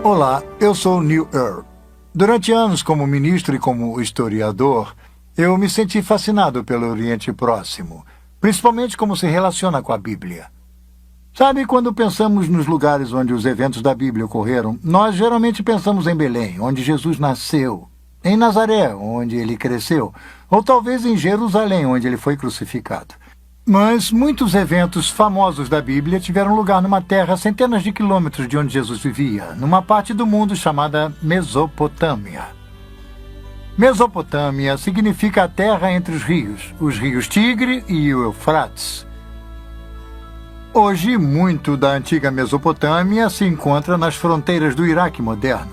Olá, eu sou Neil Earl. Durante anos, como ministro e como historiador, eu me senti fascinado pelo Oriente Próximo, principalmente como se relaciona com a Bíblia. Sabe, quando pensamos nos lugares onde os eventos da Bíblia ocorreram, nós geralmente pensamos em Belém, onde Jesus nasceu, em Nazaré, onde ele cresceu, ou talvez em Jerusalém, onde ele foi crucificado. Mas muitos eventos famosos da Bíblia tiveram lugar numa terra a centenas de quilômetros de onde Jesus vivia, numa parte do mundo chamada Mesopotâmia. Mesopotâmia significa a terra entre os rios Tigre e o Eufrates. Hoje, muito da antiga Mesopotâmia se encontra nas fronteiras do Iraque moderno.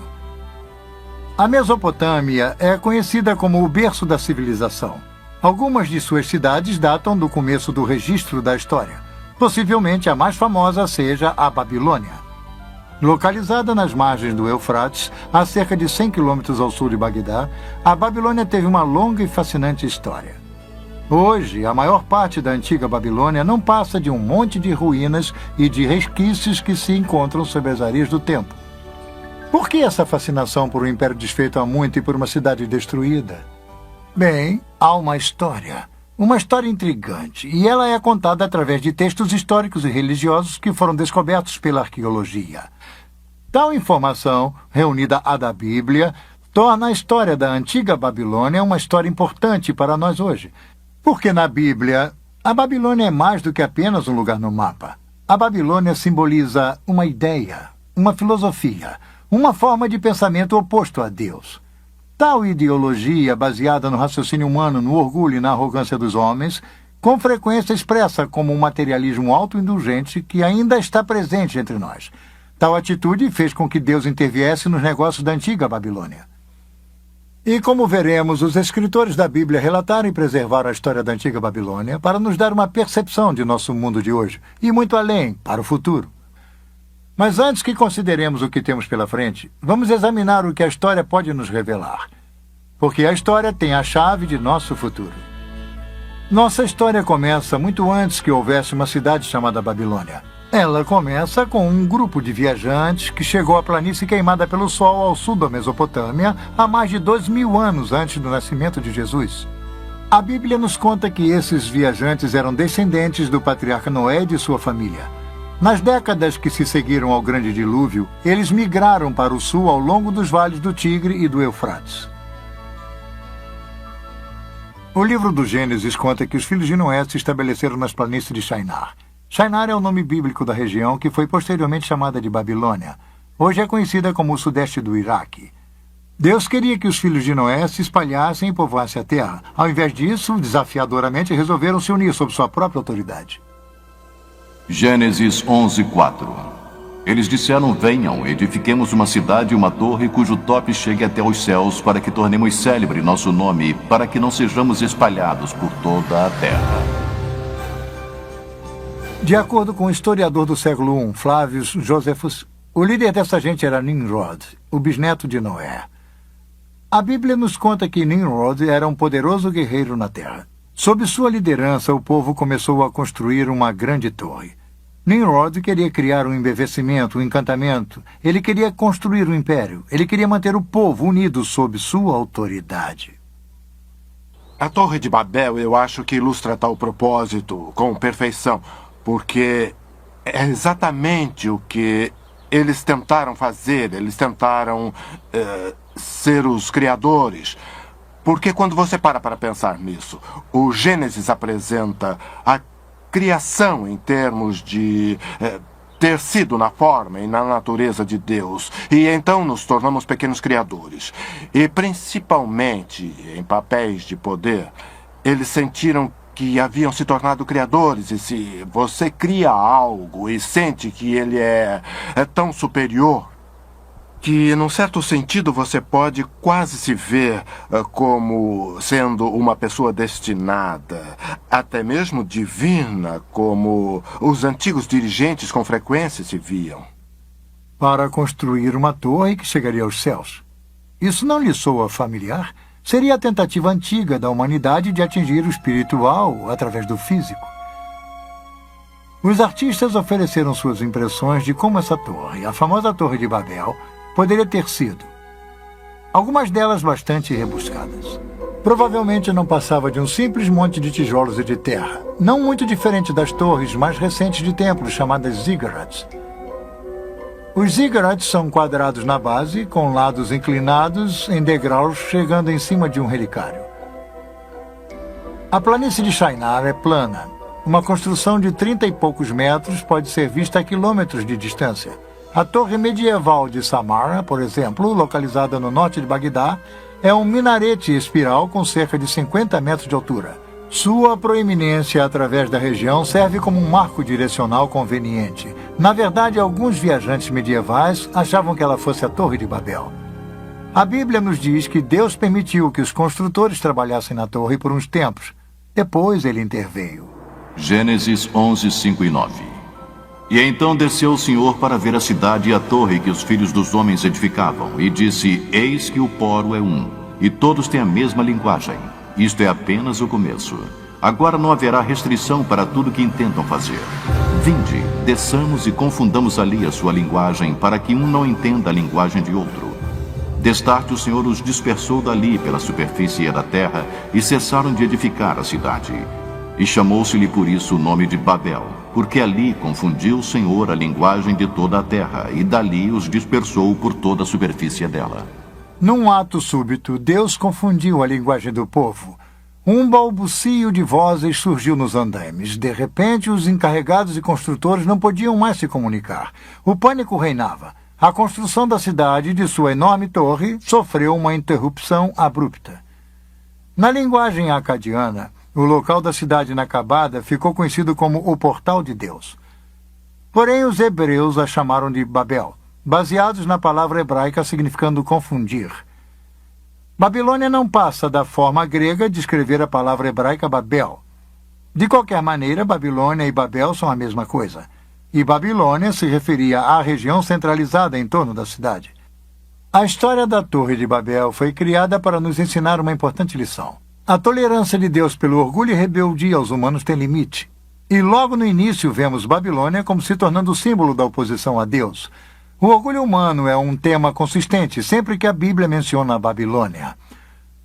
A Mesopotâmia é conhecida como o berço da civilização. Algumas de suas cidades datam do começo do registro da história. Possivelmente a mais famosa seja a Babilônia. Localizada nas margens do Eufrates, a cerca de 100 quilômetros ao sul de Bagdá, a Babilônia teve uma longa e fascinante história. Hoje, a maior parte da antiga Babilônia não passa de um monte de ruínas e de resquícios que se encontram sob as areias do tempo. Por que essa fascinação por um império desfeito há muito e por uma cidade destruída? Bem, há uma história intrigante, e ela é contada através de textos históricos e religiosos que foram descobertos pela arqueologia. Tal informação, reunida à da Bíblia, torna a história da antiga Babilônia uma história importante para nós hoje. Porque na Bíblia, a Babilônia é mais do que apenas um lugar no mapa. A Babilônia simboliza uma ideia, uma filosofia, uma forma de pensamento oposto a Deus. Tal ideologia, baseada no raciocínio humano, no orgulho e na arrogância dos homens, com frequência expressa como um materialismo autoindulgente que ainda está presente entre nós. Tal atitude fez com que Deus interviesse nos negócios da antiga Babilônia. E como veremos, os escritores da Bíblia relataram e preservaram a história da antiga Babilônia para nos dar uma percepção de nosso mundo de hoje, e muito além, para o futuro. Mas antes que consideremos o que temos pela frente, vamos examinar o que a história pode nos revelar. Porque a história tem a chave de nosso futuro. Nossa história começa muito antes que houvesse uma cidade chamada Babilônia. Ela começa com um grupo de viajantes que chegou à planície queimada pelo sol ao sul da Mesopotâmia há mais de 2000 anos antes do nascimento de Jesus. A Bíblia nos conta que esses viajantes eram descendentes do patriarca Noé e de sua família. Nas décadas que se seguiram ao grande dilúvio, eles migraram para o sul ao longo dos vales do Tigre e do Eufrates. O livro do Gênesis conta que os filhos de Noé se estabeleceram nas planícies de Shinar. Shinar é o nome bíblico da região que foi posteriormente chamada de Babilônia. Hoje é conhecida como o sudeste do Iraque. Deus queria que os filhos de Noé se espalhassem e povoassem a terra. Ao invés disso, desafiadoramente resolveram se unir sob sua própria autoridade. Gênesis 11:4. Eles disseram: venham, edifiquemos uma cidade e uma torre cujo tope chegue até os céus, para que tornemos célebre nosso nome, para que não sejamos espalhados por toda a terra. De acordo com o historiador do século I, Flavius Josephus, o líder dessa gente era Nimrod, o bisneto de Noé. A Bíblia nos conta que Nimrod era um poderoso guerreiro na terra. Sob sua liderança, o povo começou a construir uma grande torre. Nimrod queria criar um embevecimento, um encantamento. Ele queria construir um império. Ele queria manter o povo unido sob sua autoridade. A Torre de Babel, eu acho que ilustra tal propósito com perfeição, porque é exatamente o que eles tentaram fazer. Eles tentaram ser os criadores. Porque quando você para pensar nisso, o Gênesis apresenta a criação em termos de ter sido na forma e na natureza de Deus. E então nos tornamos pequenos criadores. E principalmente em papéis de poder, eles sentiram que haviam se tornado criadores. E se você cria algo e sente que ele é tão superior, que, num certo sentido, você pode quase se ver como sendo uma pessoa destinada, até mesmo divina, como os antigos dirigentes com frequência se viam. Para construir uma torre que chegaria aos céus. Isso não lhe soa familiar? Seria a tentativa antiga da humanidade de atingir o espiritual através do físico. Os artistas ofereceram suas impressões de como essa torre, a famosa Torre de Babel, poderia ter sido. Algumas delas bastante rebuscadas. Provavelmente não passava de um simples monte de tijolos e de terra, não muito diferente das torres mais recentes de templos chamadas ziggurats. Os ziggurats são quadrados na base, com lados inclinados em degraus chegando em cima de um relicário. A planície de Shinar é plana. Uma construção de 30 e poucos metros pode ser vista a quilômetros de distância. A torre medieval de Samarra, por exemplo, localizada no norte de Bagdá, é um minarete espiral com cerca de 50 metros de altura. Sua proeminência através da região serve como um marco direcional conveniente. Na verdade, alguns viajantes medievais achavam que ela fosse a Torre de Babel. A Bíblia nos diz que Deus permitiu que os construtores trabalhassem na torre por uns tempos. Depois ele interveio. Gênesis 11, 5 e 9. E então desceu o Senhor para ver a cidade e a torre que os filhos dos homens edificavam, e disse: Eis que o poro é um, e todos têm a mesma linguagem. Isto é apenas o começo. Agora não haverá restrição para tudo que intentam fazer. Vinde, desçamos e confundamos ali a sua linguagem, para que um não entenda a linguagem de outro. Destarte o Senhor os dispersou dali pela superfície da terra, e cessaram de edificar a cidade. E chamou-se-lhe por isso o nome de Babel, porque ali confundiu o Senhor a linguagem de toda a terra, e dali os dispersou por toda a superfície dela. Num ato súbito, Deus confundiu a linguagem do povo. Um balbucio de vozes surgiu nos andaimes. De repente, os encarregados e construtores não podiam mais se comunicar. O pânico reinava. A construção da cidade e de sua enorme torre sofreu uma interrupção abrupta. Na linguagem acadiana, o local da cidade inacabada ficou conhecido como o Portal de Deus. Porém, os hebreus a chamaram de Babel, baseados na palavra hebraica significando confundir. Babilônia não passa da forma grega de escrever a palavra hebraica Babel. De qualquer maneira, Babilônia e Babel são a mesma coisa. E Babilônia se referia à região centralizada em torno da cidade. A história da Torre de Babel foi criada para nos ensinar uma importante lição. A tolerância de Deus pelo orgulho e rebeldia aos humanos tem limite. E logo no início vemos Babilônia como se tornando o símbolo da oposição a Deus. O orgulho humano é um tema consistente sempre que a Bíblia menciona a Babilônia.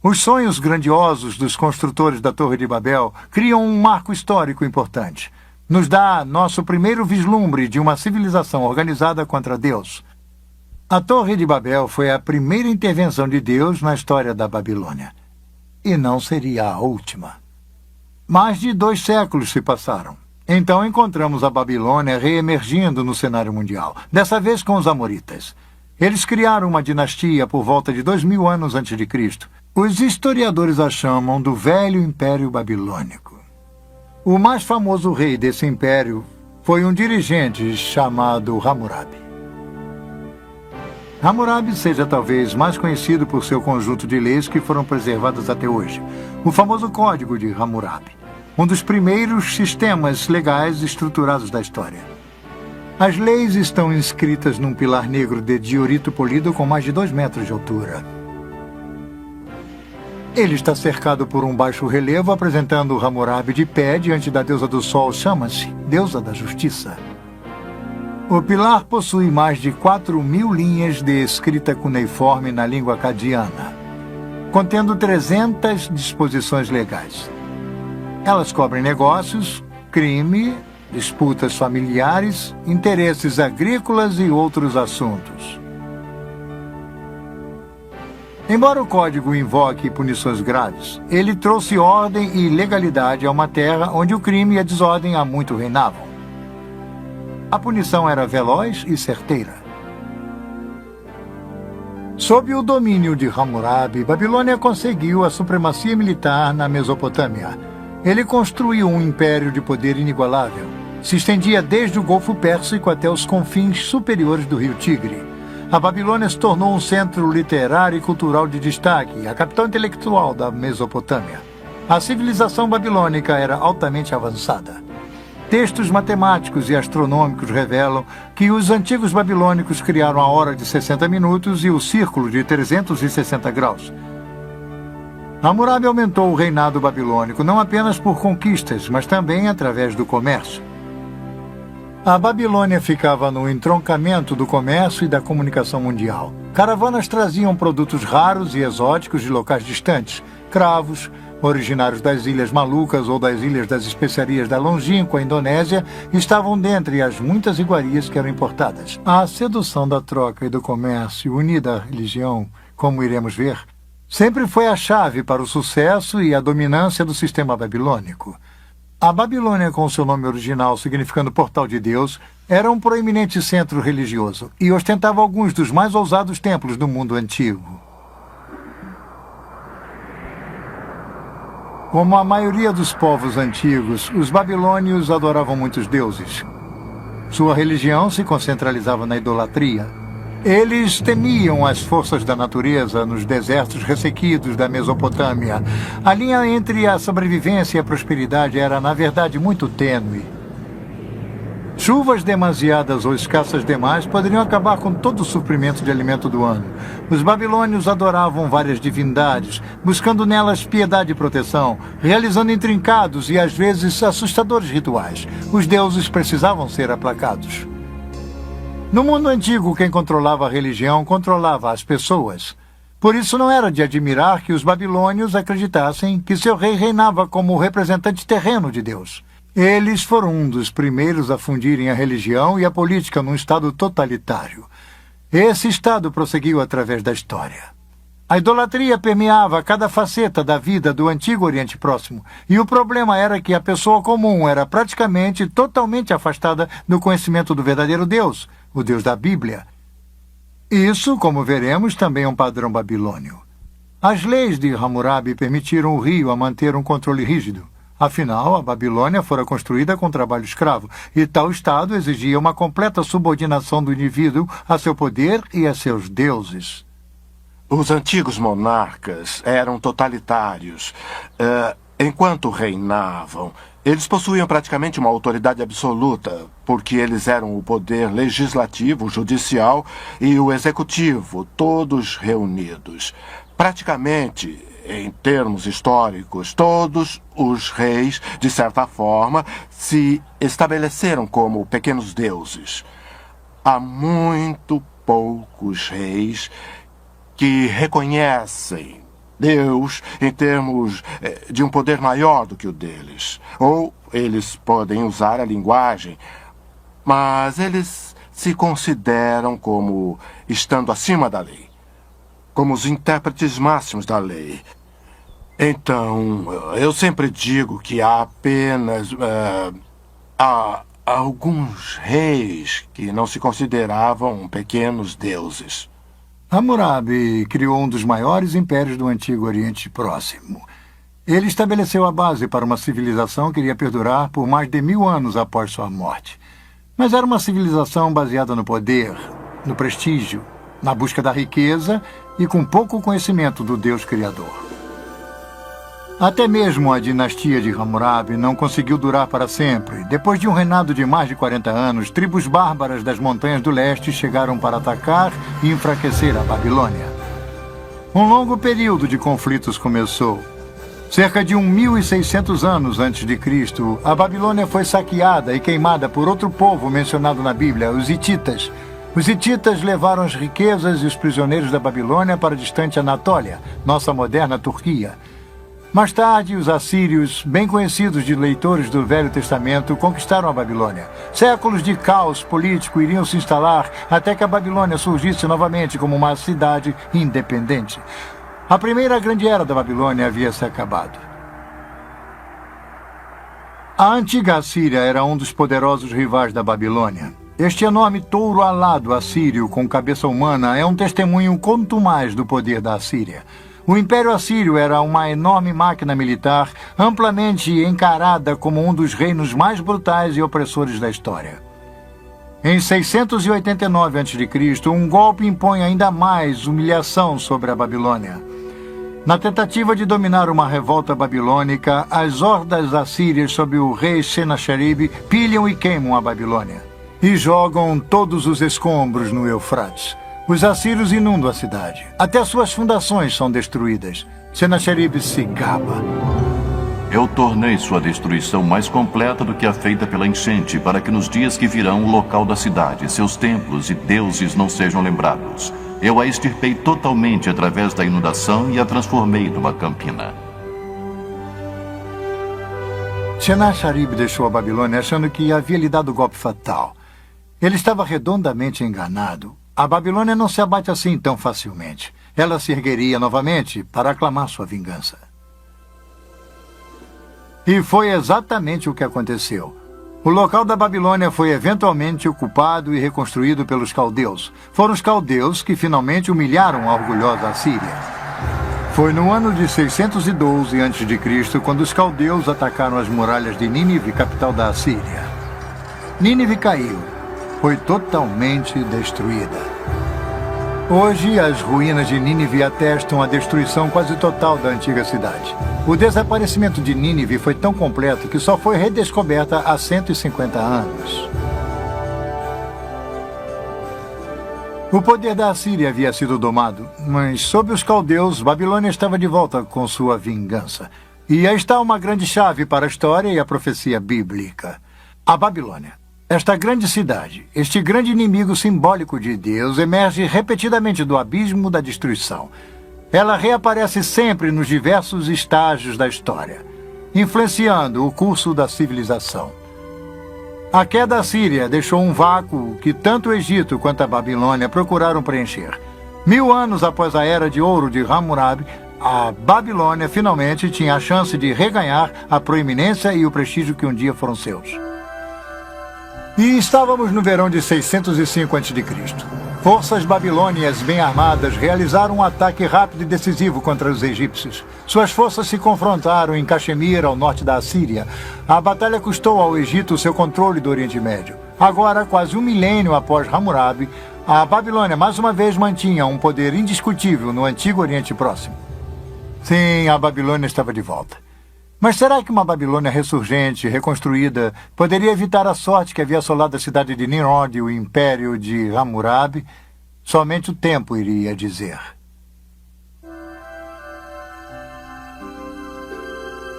Os sonhos grandiosos dos construtores da Torre de Babel criam um marco histórico importante. Nos dá nosso primeiro vislumbre de uma civilização organizada contra Deus. A Torre de Babel foi a primeira intervenção de Deus na história da Babilônia. E não seria a última. Mais de 2 séculos se passaram. Então encontramos a Babilônia reemergindo no cenário mundial, dessa vez com os amoritas. Eles criaram uma dinastia por volta de 2000 anos antes de Cristo. Os historiadores a chamam do Velho Império Babilônico. O mais famoso rei desse império foi um dirigente chamado Hammurabi. Hammurabi seja talvez mais conhecido por seu conjunto de leis que foram preservadas até hoje, o famoso Código de Hammurabi, um dos primeiros sistemas legais estruturados da história. As leis estão inscritas num pilar negro de diorito polido com mais de 2 metros de altura. Ele está cercado por um baixo relevo apresentando Hammurabi de pé diante da deusa do sol Shamash, deusa da justiça. O pilar possui mais de 4.000 linhas de escrita cuneiforme na língua acadiana, contendo 300 disposições legais. Elas cobrem negócios, crime, disputas familiares, interesses agrícolas e outros assuntos. Embora o código invoque punições graves, ele trouxe ordem e legalidade a uma terra onde o crime e a desordem há muito reinavam. A punição era veloz e certeira. Sob o domínio de Hammurabi, Babilônia conseguiu a supremacia militar na Mesopotâmia. Ele construiu um império de poder inigualável. Se estendia desde o Golfo Pérsico até os confins superiores do rio Tigre. A Babilônia se tornou um centro literário e cultural de destaque, a capital intelectual da Mesopotâmia. A civilização babilônica era altamente avançada. Textos matemáticos e astronômicos revelam que os antigos babilônicos criaram a hora de 60 minutos e o círculo de 360 graus. Hammurabi aumentou o reinado babilônico não apenas por conquistas, mas também através do comércio. A Babilônia ficava no entroncamento do comércio e da comunicação mundial. Caravanas traziam produtos raros e exóticos de locais distantes, cravos, originários das Ilhas Malucas ou das Ilhas das Especiarias da longínqua Indonésia, estavam dentre as muitas iguarias que eram importadas. A sedução da troca e do comércio, unida à religião, como iremos ver, sempre foi a chave para o sucesso e a dominância do sistema babilônico. A Babilônia, com seu nome original significando Portal de Deus, era um proeminente centro religioso e ostentava alguns dos mais ousados templos do mundo antigo. Como a maioria dos povos antigos, os babilônios adoravam muitos deuses. Sua religião se concentralizava na idolatria. Eles temiam as forças da natureza nos desertos ressequidos da Mesopotâmia. A linha entre a sobrevivência e a prosperidade era, na verdade, muito tênue. Chuvas demasiadas ou escassas demais poderiam acabar com todo o suprimento de alimento do ano. Os babilônios adoravam várias divindades, buscando nelas piedade e proteção, realizando intrincados e, às vezes, assustadores rituais. Os deuses precisavam ser aplacados. No mundo antigo, quem controlava a religião controlava as pessoas. Por isso não era de admirar que os babilônios acreditassem que seu rei reinava como o representante terreno de Deus. Eles foram um dos primeiros a fundirem a religião e a política num estado totalitário. Esse estado prosseguiu através da história. A idolatria permeava cada faceta da vida do antigo Oriente Próximo, e o problema era que a pessoa comum era praticamente totalmente afastada do conhecimento do verdadeiro Deus, o Deus da Bíblia. Isso, como veremos, também é um padrão babilônio. As leis de Hammurabi permitiram o rio a manter um controle rígido. Afinal, a Babilônia fora construída com trabalho escravo, e tal estado exigia uma completa subordinação do indivíduo a seu poder e a seus deuses. Os antigos monarcas eram totalitários. Enquanto reinavam, eles possuíam praticamente uma autoridade absoluta, porque eles eram o poder legislativo, o judicial e o executivo, todos reunidos. Praticamente, em termos históricos, todos os reis, de certa forma, se estabeleceram como pequenos deuses. Há muito poucos reis que reconhecem Deus em termos de um poder maior do que o deles. Ou eles podem usar a linguagem, mas eles se consideram como estando acima da lei, como os intérpretes máximos da lei. Então, eu sempre digo que há apenas há alguns reis que não se consideravam pequenos deuses. Hammurabi criou um dos maiores impérios do Antigo Oriente Próximo. Ele estabeleceu a base para uma civilização que iria perdurar por mais de 1000 anos após sua morte. Mas era uma civilização baseada no poder, no prestígio, na busca da riqueza e com pouco conhecimento do Deus Criador. Até mesmo a dinastia de Hammurabi não conseguiu durar para sempre. Depois de um reinado de mais de 40 anos, tribos bárbaras das montanhas do leste chegaram para atacar e enfraquecer a Babilônia. Um longo período de conflitos começou. Cerca de 1600 anos antes de Cristo, a Babilônia foi saqueada e queimada por outro povo mencionado na Bíblia, os hititas. Os hititas levaram as riquezas e os prisioneiros da Babilônia para a distante Anatólia, nossa moderna Turquia. Mais tarde, os assírios, bem conhecidos de leitores do Velho Testamento, conquistaram a Babilônia. Séculos de caos político iriam se instalar até que a Babilônia surgisse novamente como uma cidade independente. A primeira grande era da Babilônia havia se acabado. A antiga Assíria era um dos poderosos rivais da Babilônia. Este enorme touro alado assírio com cabeça humana é um testemunho contumaz do poder da Assíria. O Império Assírio era uma enorme máquina militar, amplamente encarada como um dos reinos mais brutais e opressores da história. Em 689 a.C., um golpe impõe ainda mais humilhação sobre a Babilônia. Na tentativa de dominar uma revolta babilônica, as hordas assírias sob o rei Senacherib pilham e queimam a Babilônia e jogam todos os escombros no Eufrates. Os assírios inundam a cidade. Até suas fundações são destruídas. Senacherib se gaba. Eu tornei sua destruição mais completa do que a feita pela enchente, para que nos dias que virão o local da cidade, seus templos e deuses não sejam lembrados. Eu a extirpei totalmente através da inundação e a transformei numa campina. Sennacherib deixou a Babilônia achando que havia lhe dado o golpe fatal. Ele estava redondamente enganado. A Babilônia não se abate assim tão facilmente. Ela se ergueria novamente para aclamar sua vingança. E foi exatamente o que aconteceu. O local da Babilônia foi eventualmente ocupado e reconstruído pelos caldeus. Foram os caldeus que finalmente humilharam a orgulhosa Assíria. Foi no ano de 612 a.C. quando os caldeus atacaram as muralhas de Nínive, capital da Assíria. Nínive caiu. Foi totalmente destruída. Hoje, as ruínas de Nínive atestam a destruição quase total da antiga cidade. O desaparecimento de Nínive foi tão completo que só foi redescoberta há 150 anos. O poder da Assíria havia sido domado, mas sob os caldeus, Babilônia estava de volta com sua vingança. E aí está uma grande chave para a história e a profecia bíblica. A Babilônia. Esta grande cidade, este grande inimigo simbólico de Deus, emerge repetidamente do abismo da destruição. Ela reaparece sempre nos diversos estágios da história, influenciando o curso da civilização. A queda assíria deixou um vácuo que tanto o Egito quanto a Babilônia procuraram preencher. 1000 anos após a Era de Ouro de Hammurabi, a Babilônia finalmente tinha a chance de reganhar a proeminência e o prestígio que um dia foram seus. E estávamos no verão de 605 a.C. Forças babilônias bem armadas realizaram um ataque rápido e decisivo contra os egípcios. Suas forças se confrontaram em Caxemir, ao norte da Assíria. A batalha custou ao Egito seu controle do Oriente Médio. Agora, quase um milênio após Hammurabi, a Babilônia mais uma vez mantinha um poder indiscutível no antigo Oriente Próximo. Sim, a Babilônia estava de volta. Mas será que uma Babilônia ressurgente, reconstruída, poderia evitar a sorte que havia assolado a cidade de Nimrod e o império de Hammurabi? Somente o tempo iria dizer.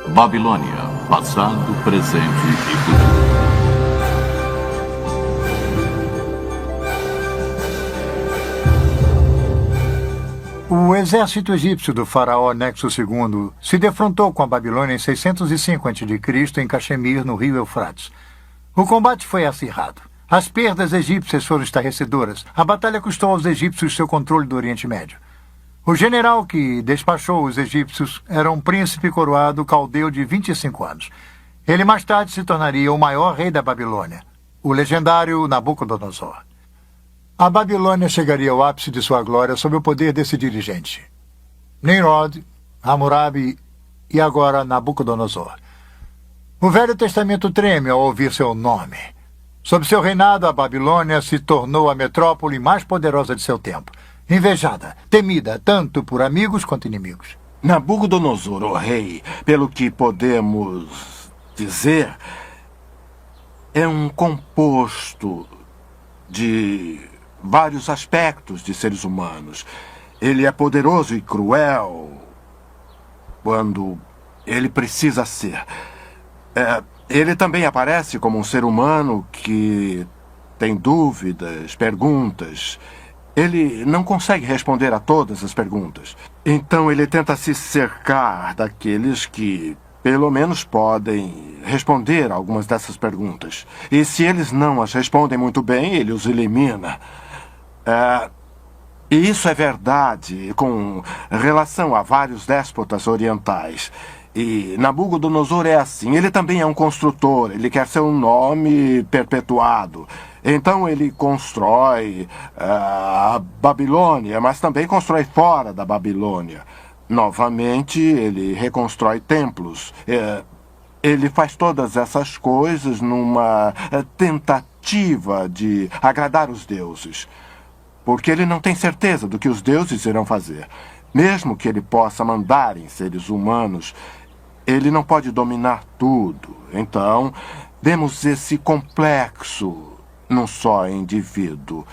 Babilônia, passado, presente e futuro. O exército egípcio do faraó Nexo II se defrontou com a Babilônia em 605 a.C. em Caxemir, no rio Eufrates. O combate foi acirrado. As perdas egípcias foram estarrecedoras. A batalha custou aos egípcios seu controle do Oriente Médio. O general que despachou os egípcios era um príncipe coroado caldeu de 25 anos. Ele mais tarde se tornaria o maior rei da Babilônia, o legendário Nabucodonosor. A Babilônia chegaria ao ápice de sua glória sob o poder desse dirigente. Nimrod, Hammurabi e agora Nabucodonosor. O Velho Testamento treme ao ouvir seu nome. Sob seu reinado, a Babilônia se tornou a metrópole mais poderosa de seu tempo. Invejada, temida tanto por amigos quanto inimigos. Nabucodonosor, o rei, pelo que podemos dizer, é um composto de vários aspectos de seres humanos. Ele é poderoso e cruel quando ele precisa ser. Ele também aparece como um ser humano que tem dúvidas, perguntas. Ele não consegue responder a todas as perguntas. Então ele tenta se cercar daqueles que pelo menos podem responder a algumas dessas perguntas. E se eles não as respondem muito bem, ele os elimina. E isso é verdade com relação a vários déspotas orientais. E Nabucodonosor é assim. Ele também é um construtor. Ele quer seu nome perpetuado. Então ele constrói a Babilônia, mas também constrói fora da Babilônia. Novamente, ele reconstrói templos. Ele faz todas essas coisas numa tentativa de agradar os deuses. Porque ele não tem certeza do que os deuses irão fazer. Mesmo que ele possa mandar em seres humanos, ele não pode dominar tudo. Então, vemos esse complexo num só indivíduo.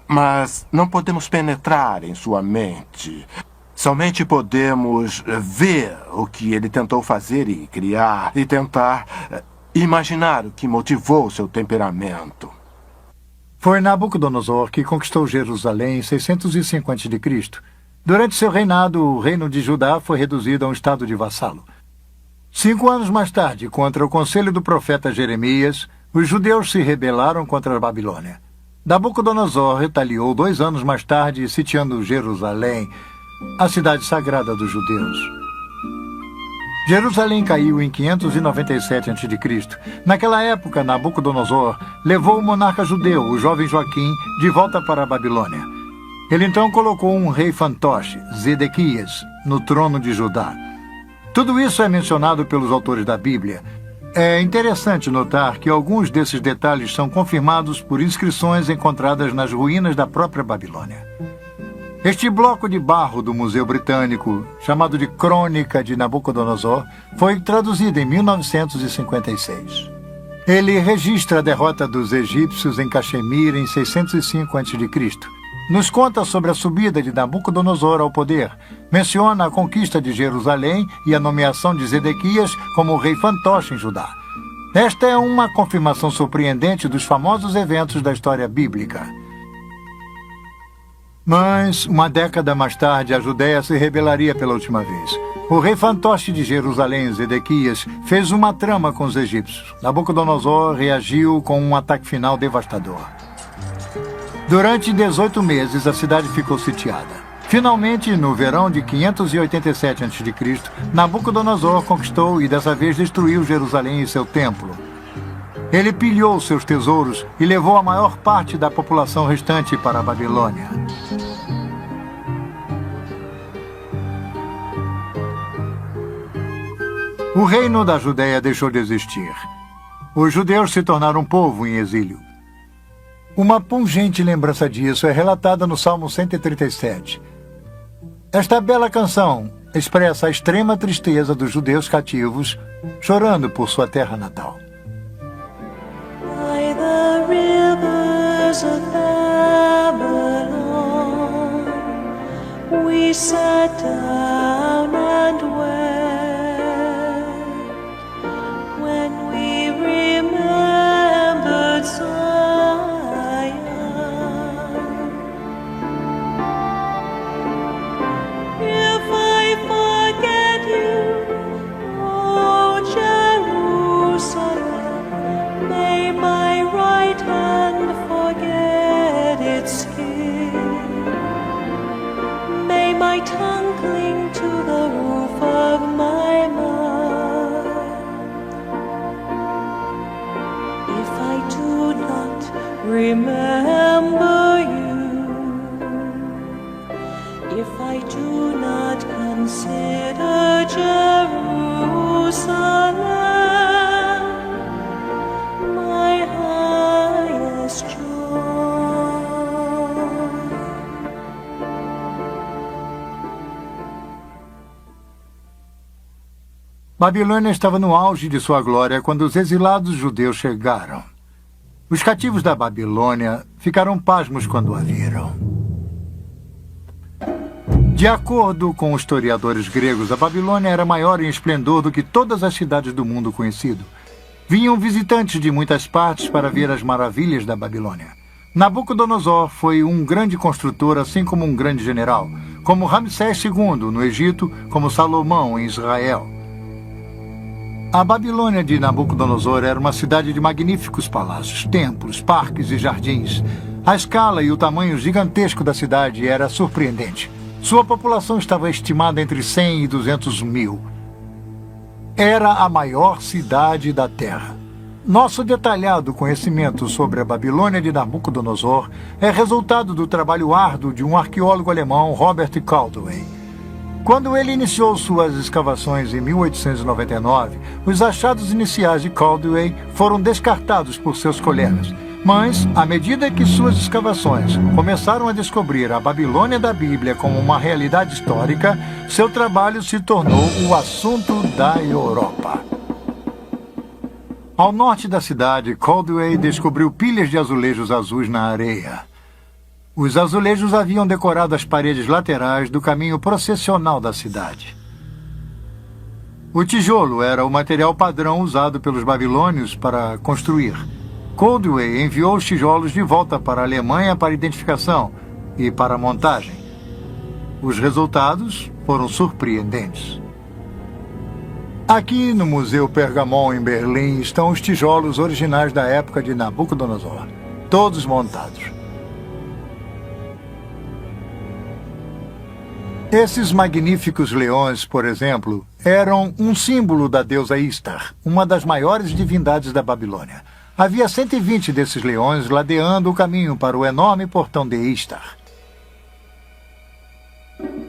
Mas não podemos penetrar em sua mente. Somente podemos ver o que ele tentou fazer e criar, e tentar imaginar o que motivou seu temperamento. Foi Nabucodonosor que conquistou Jerusalém em 605 a.C. Durante seu reinado, o reino de Judá foi reduzido a um estado de vassalo. 5 anos mais tarde, contra o conselho do profeta Jeremias, os judeus se rebelaram contra a Babilônia. Nabucodonosor retaliou 2 anos mais tarde, sitiando Jerusalém, a cidade sagrada dos judeus. Jerusalém caiu em 597 a.C. Naquela época, Nabucodonosor levou o monarca judeu, o jovem Joaquim, de volta para a Babilônia. Ele então colocou um rei fantoche, Zedequias, no trono de Judá. Tudo isso é mencionado pelos autores da Bíblia. É interessante notar que alguns desses detalhes são confirmados por inscrições encontradas nas ruínas da própria Babilônia. Este bloco de barro do Museu Britânico, chamado de Crônica de Nabucodonosor, foi traduzido em 1956. Ele registra a derrota dos egípcios em Caxemir em 605 a.C. Nos conta sobre a subida de Nabucodonosor ao poder, menciona a conquista de Jerusalém e a nomeação de Zedequias como rei fantoche em Judá. Esta é uma confirmação surpreendente dos famosos eventos da história bíblica. Mas, uma década mais tarde, a Judéia se rebelaria pela última vez. O rei fantoche de Jerusalém, Zedequias, fez uma trama com os egípcios. Nabucodonosor reagiu com um ataque final devastador. Durante 18 meses, a cidade ficou sitiada. Finalmente, no verão de 587 a.C., Nabucodonosor conquistou e dessa vez destruiu Jerusalém e seu templo. Ele pilhou seus tesouros e levou a maior parte da população restante para a Babilônia. O reino da Judéia deixou de existir. Os judeus se tornaram um povo em exílio. Uma pungente lembrança disso é relatada no Salmo 137. Esta bela canção expressa a extrema tristeza dos judeus cativos, chorando por sua terra natal. By the rivers of Babylon, we sat down and wept when we remembered Zion. If I forget you, O Jerusalem, may my right hand forget its skin. May my tongue cling to the roof of my mouth. If I do not remember you, if I do not consider Jerusalem my highest joy. Babilônia estava no auge de sua glória quando os exilados judeus chegaram. Os cativos da Babilônia ficaram pasmos quando a viram. De acordo com os historiadores gregos, a Babilônia era maior em esplendor do que todas as cidades do mundo conhecido. Vinham visitantes de muitas partes para ver as maravilhas da Babilônia. Nabucodonosor foi um grande construtor, assim como um grande general, como Ramsés II no Egito, como Salomão em Israel. A Babilônia de Nabucodonosor era uma cidade de magníficos palácios, templos, parques e jardins. A escala e o tamanho gigantesco da cidade era surpreendente. Sua população estava estimada entre 100 e 200 mil. Era a maior cidade da Terra. Nosso detalhado conhecimento sobre a Babilônia de Nabucodonosor é resultado do trabalho árduo de um arqueólogo alemão, Robert Caldwell. Quando ele iniciou suas escavações em 1899, os achados iniciais de Caldwell foram descartados por seus colegas. Mas, à medida que suas escavações começaram a descobrir a Babilônia da Bíblia como uma realidade histórica, seu trabalho se tornou o assunto da Europa. Ao norte da cidade, Caldwell descobriu pilhas de azulejos azuis na areia. Os azulejos haviam decorado as paredes laterais do caminho processional da cidade. O tijolo era o material padrão usado pelos babilônios para construir. Coldwell enviou os tijolos de volta para a Alemanha para identificação e para montagem. Os resultados foram surpreendentes. Aqui no Museu Pergamon, em Berlim, estão os tijolos originais da época de Nabucodonosor, todos montados. Esses magníficos leões, por exemplo, eram um símbolo da deusa Istar, uma das maiores divindades da Babilônia. Havia 120 desses leões ladeando o caminho para o enorme portão de Istar.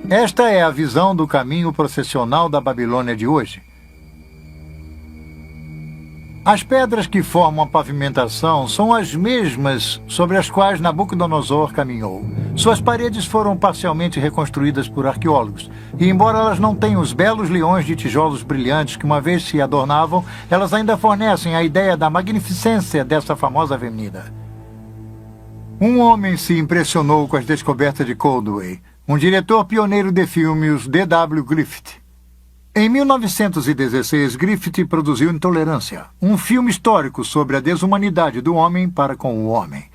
Esta é a visão do caminho processional da Babilônia de hoje. As pedras que formam a pavimentação são as mesmas sobre as quais Nabucodonosor caminhou. Suas paredes foram parcialmente reconstruídas por arqueólogos, e embora elas não tenham os belos leões de tijolos brilhantes que uma vez se adornavam, elas ainda fornecem a ideia da magnificência dessa famosa avenida. Um homem se impressionou com as descobertas de Coldwell, um diretor pioneiro de filmes, D.W. Griffith. Em 1916, Griffith produziu Intolerância, um filme histórico sobre a desumanidade do homem para com o homem.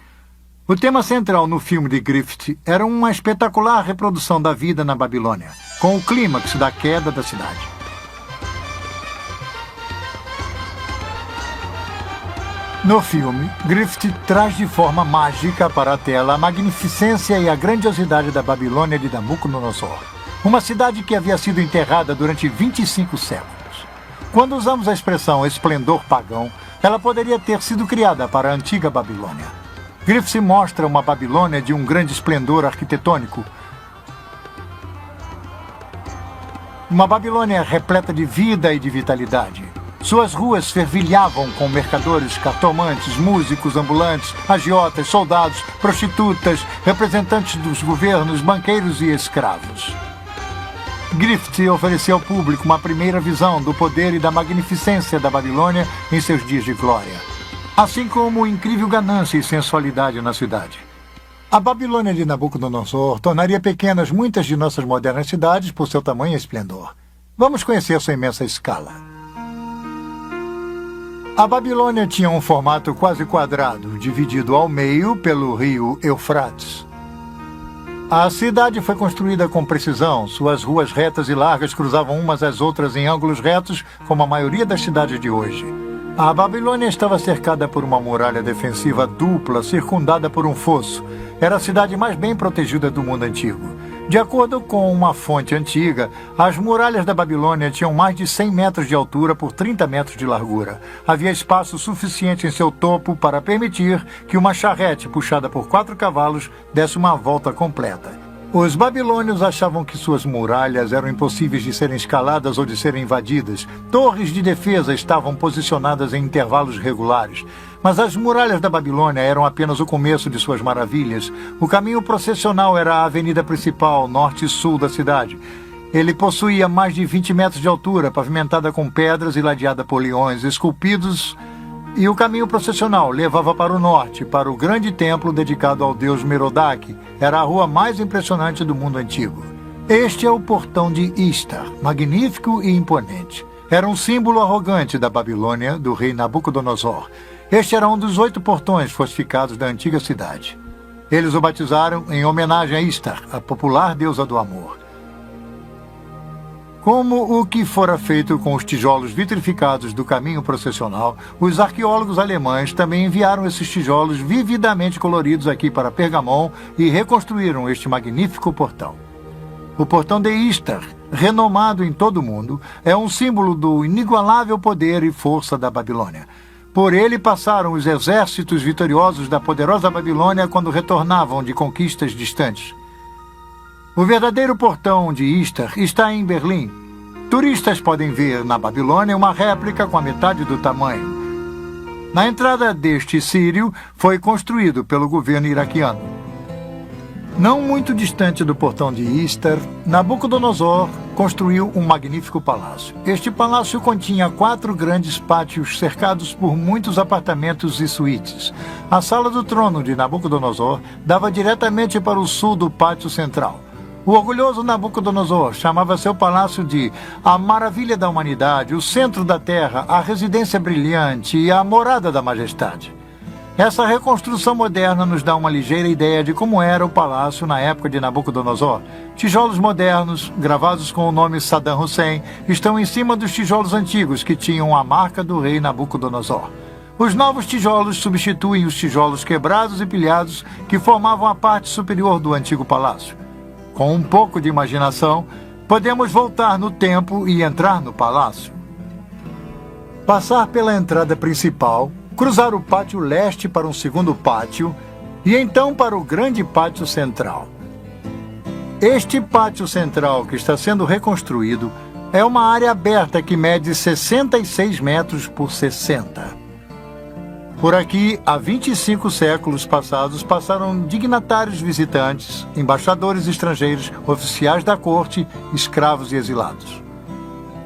O tema central no filme de Griffith era uma espetacular reprodução da vida na Babilônia, com o clímax da queda da cidade. No filme, Griffith traz de forma mágica para a tela a magnificência e a grandiosidade da Babilônia de Nabucodonosor, uma cidade que havia sido enterrada durante 25 séculos. Quando usamos a expressão esplendor pagão, ela poderia ter sido criada para a antiga Babilônia. Griffith mostra uma Babilônia de um grande esplendor arquitetônico, uma Babilônia repleta de vida e de vitalidade. Suas ruas fervilhavam com mercadores, cartomantes, músicos ambulantes, agiotas, soldados, prostitutas, representantes dos governos, banqueiros e escravos. Griffith ofereceu ao público uma primeira visão do poder e da magnificência da Babilônia em seus dias de glória, assim como incrível ganância e sensualidade na cidade. A Babilônia de Nabucodonosor tornaria pequenas muitas de nossas modernas cidades por seu tamanho e esplendor. Vamos conhecer sua imensa escala. A Babilônia tinha um formato quase quadrado, dividido ao meio pelo rio Eufrates. A cidade foi construída com precisão. Suas ruas retas e largas cruzavam umas às outras em ângulos retos, como a maioria das cidades de hoje. A Babilônia estava cercada por uma muralha defensiva dupla, circundada por um fosso. Era a cidade mais bem protegida do mundo antigo. De acordo com uma fonte antiga, as muralhas da Babilônia tinham mais de 100 metros de altura por 30 metros de largura. Havia espaço suficiente em seu topo para permitir que uma charrete puxada por 4 cavalos desse uma volta completa. Os babilônios achavam que suas muralhas eram impossíveis de serem escaladas ou de serem invadidas. Torres de defesa estavam posicionadas em intervalos regulares. Mas as muralhas da Babilônia eram apenas o começo de suas maravilhas. O caminho processional era a avenida principal, norte e sul da cidade. Ele possuía mais de 20 metros de altura, pavimentada com pedras e ladeada por leões esculpidos, e o caminho processional levava para o norte, para o grande templo dedicado ao deus Merodach. Era a rua mais impressionante do mundo antigo. Este é o portão de Istar, magnífico e imponente. Era um símbolo arrogante da Babilônia, do rei Nabucodonosor. Este era um dos 8 portões fortificados da antiga cidade. Eles o batizaram em homenagem a Istar, a popular deusa do amor. Como o que fora feito com os tijolos vitrificados do caminho processional, os arqueólogos alemães também enviaram esses tijolos vividamente coloridos aqui para Pergamon e reconstruíram este magnífico portão. O portão de Istar, renomado em todo o mundo, é um símbolo do inigualável poder e força da Babilônia. Por ele passaram os exércitos vitoriosos da poderosa Babilônia quando retornavam de conquistas distantes. O verdadeiro portão de Istar está em Berlim. Turistas podem ver na Babilônia uma réplica com a metade do tamanho. Na entrada deste sírio foi construído pelo governo iraquiano. Não muito distante do portão de Istar, Nabucodonosor construiu um magnífico palácio. Este palácio continha 4 grandes pátios cercados por muitos apartamentos e suítes. A sala do trono de Nabucodonosor dava diretamente para o sul do pátio central. O orgulhoso Nabucodonosor chamava seu palácio de a maravilha da humanidade, o centro da terra, a residência brilhante e a morada da majestade. Essa reconstrução moderna nos dá uma ligeira ideia de como era o palácio na época de Nabucodonosor. Tijolos modernos, gravados com o nome Saddam Hussein, estão em cima dos tijolos antigos que tinham a marca do rei Nabucodonosor. Os novos tijolos substituem os tijolos quebrados e pilhados que formavam a parte superior do antigo palácio. Com um pouco de imaginação, podemos voltar no tempo e entrar no palácio. Passar pela entrada principal, cruzar o pátio leste para um segundo pátio e então para o grande pátio central. Este pátio central que está sendo reconstruído é uma área aberta que mede 66 metros por 60. Por aqui, há 25 séculos passados, passaram dignatários visitantes, embaixadores estrangeiros, oficiais da corte, escravos e exilados.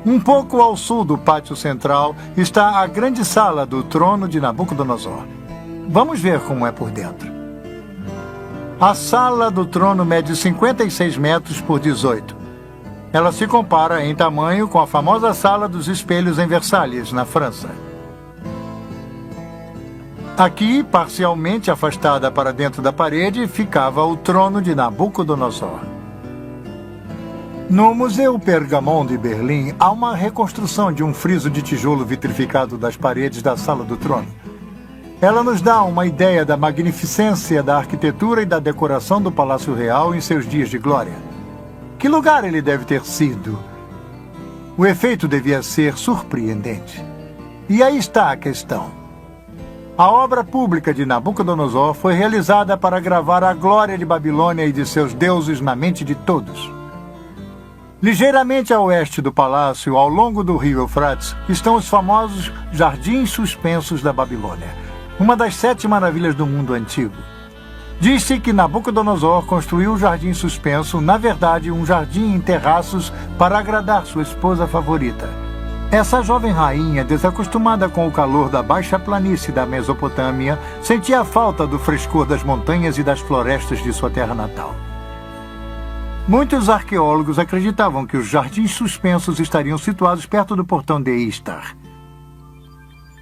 Um pouco ao sul do pátio central está a grande sala do trono de Nabucodonosor. Vamos ver como é por dentro. A sala do trono mede 56 metros por 18. Ela se compara em tamanho com a famosa Sala dos Espelhos em Versalhes, na França. Aqui, parcialmente afastada para dentro da parede, ficava o trono de Nabucodonosor. No Museu Pergamon de Berlim, há uma reconstrução de um friso de tijolo vitrificado das paredes da Sala do Trono. Ela nos dá uma ideia da magnificência da arquitetura e da decoração do Palácio Real em seus dias de glória. Que lugar ele deve ter sido? O efeito devia ser surpreendente. E aí está a questão. A obra pública de Nabucodonosor foi realizada para gravar a glória de Babilônia e de seus deuses na mente de todos. Ligeiramente a oeste do palácio, ao longo do rio Eufrates, estão os famosos Jardins Suspensos da Babilônia, uma das 7 maravilhas do mundo antigo. Diz-se que Nabucodonosor construiu o Jardim Suspenso, na verdade um jardim em terraços, para agradar sua esposa favorita. Essa jovem rainha, desacostumada com o calor da baixa planície da Mesopotâmia, sentia a falta do frescor das montanhas e das florestas de sua terra natal. Muitos arqueólogos acreditavam que os jardins suspensos estariam situados perto do portão de Istar.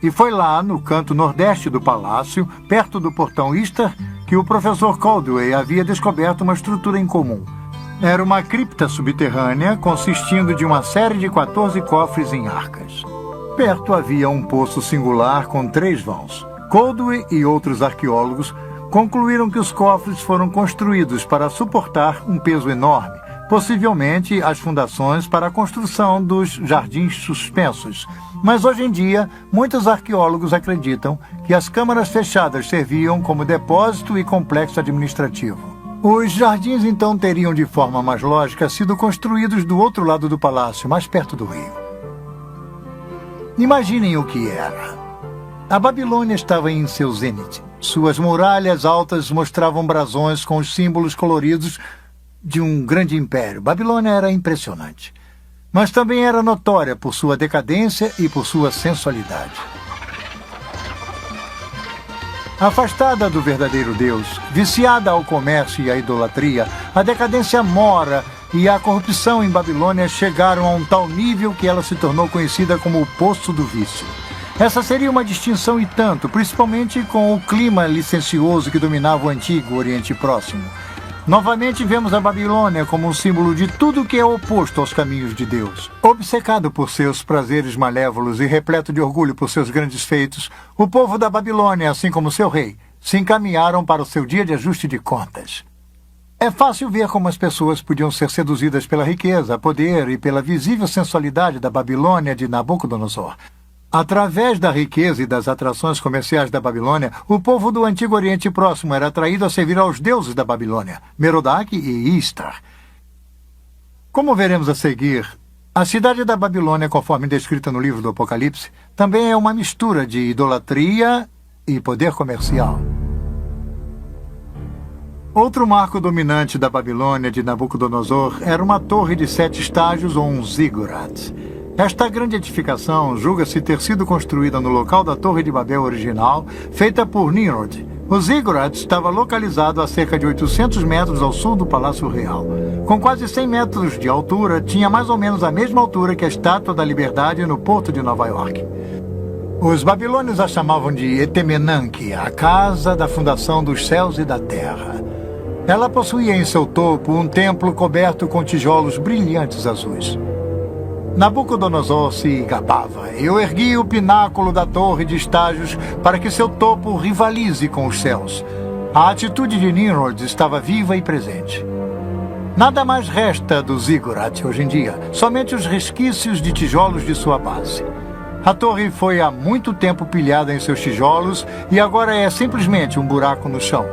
E foi lá, no canto nordeste do palácio, perto do portão Istar, que o professor Caldwell havia descoberto uma estrutura incomum. Era uma cripta subterrânea consistindo de uma série de 14 cofres em arcas. Perto havia um poço singular com 3 vãos. Caldwell e outros arqueólogos concluíram que os cofres foram construídos para suportar um peso enorme, possivelmente as fundações para a construção dos jardins suspensos. Mas hoje em dia, muitos arqueólogos acreditam que as câmaras fechadas serviam como depósito e complexo administrativo. Os jardins então teriam, de forma mais lógica, sido construídos do outro lado do palácio, mais perto do rio. Imaginem o que era. A Babilônia estava em seu zênite. Suas muralhas altas mostravam brasões com os símbolos coloridos de um grande império. Babilônia era impressionante, mas também era notória por sua decadência e por sua sensualidade. Afastada do verdadeiro Deus, viciada ao comércio e à idolatria, a decadência mora e a corrupção em Babilônia chegaram a um tal nível que ela se tornou conhecida como o Poço do Vício. Essa seria uma distinção e tanto, principalmente com o clima licencioso que dominava o antigo Oriente Próximo. Novamente vemos a Babilônia como um símbolo de tudo que é oposto aos caminhos de Deus. Obcecado por seus prazeres malévolos e repleto de orgulho por seus grandes feitos, o povo da Babilônia, assim como seu rei, se encaminharam para o seu dia de ajuste de contas. É fácil ver como as pessoas podiam ser seduzidas pela riqueza, poder e pela visível sensualidade da Babilônia de Nabucodonosor. Através da riqueza e das atrações comerciais da Babilônia, o povo do Antigo Oriente Próximo era atraído a servir aos deuses da Babilônia, Merodach e Istar. Como veremos a seguir, a cidade da Babilônia, conforme descrita no livro do Apocalipse, também é uma mistura de idolatria e poder comercial. Outro marco dominante da Babilônia de Nabucodonosor era uma torre de 7 estágios ou um zigurat. Esta grande edificação julga-se ter sido construída no local da Torre de Babel original, feita por Nimrod. O zigurat estava localizado a cerca de 800 metros ao sul do Palácio Real. Com quase 100 metros de altura, tinha mais ou menos a mesma altura que a Estátua da Liberdade no porto de Nova York. Os babilônios a chamavam de Etemenanque, a casa da fundação dos céus e da terra. Ela possuía em seu topo um templo coberto com tijolos brilhantes azuis. Nabucodonosor se gabava. Eu ergui o pináculo da torre de estágios para que seu topo rivalize com os céus. A atitude de Nimrod estava viva e presente. Nada mais resta do zigurat hoje em dia, somente os resquícios de tijolos de sua base. A torre foi há muito tempo pilhada em seus tijolos e agora é simplesmente um buraco no chão.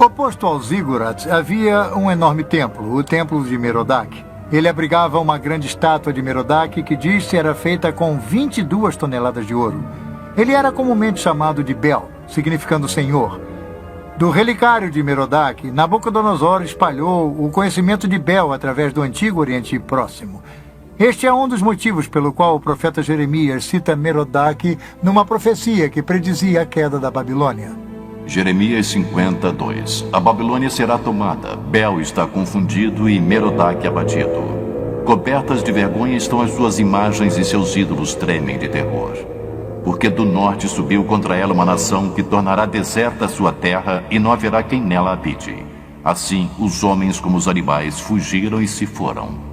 Oposto ao zigurat havia um enorme templo, o Templo de Merodach. Ele abrigava uma grande estátua de Merodach que diz-se era feita com 22 toneladas de ouro. Ele era comumente chamado de Bel, significando Senhor. Do relicário de Merodach, Nabucodonosor espalhou o conhecimento de Bel através do Antigo Oriente Próximo. Este é um dos motivos pelo qual o profeta Jeremias cita Merodach numa profecia que predizia a queda da Babilônia. Jeremias 52. A Babilônia será tomada, Bel está confundido e Merodach abatido. Cobertas de vergonha estão as suas imagens e seus ídolos tremem de terror. Porque do norte subiu contra ela uma nação que tornará deserta a sua terra e não haverá quem nela habite. Assim, os homens como os animais fugiram e se foram.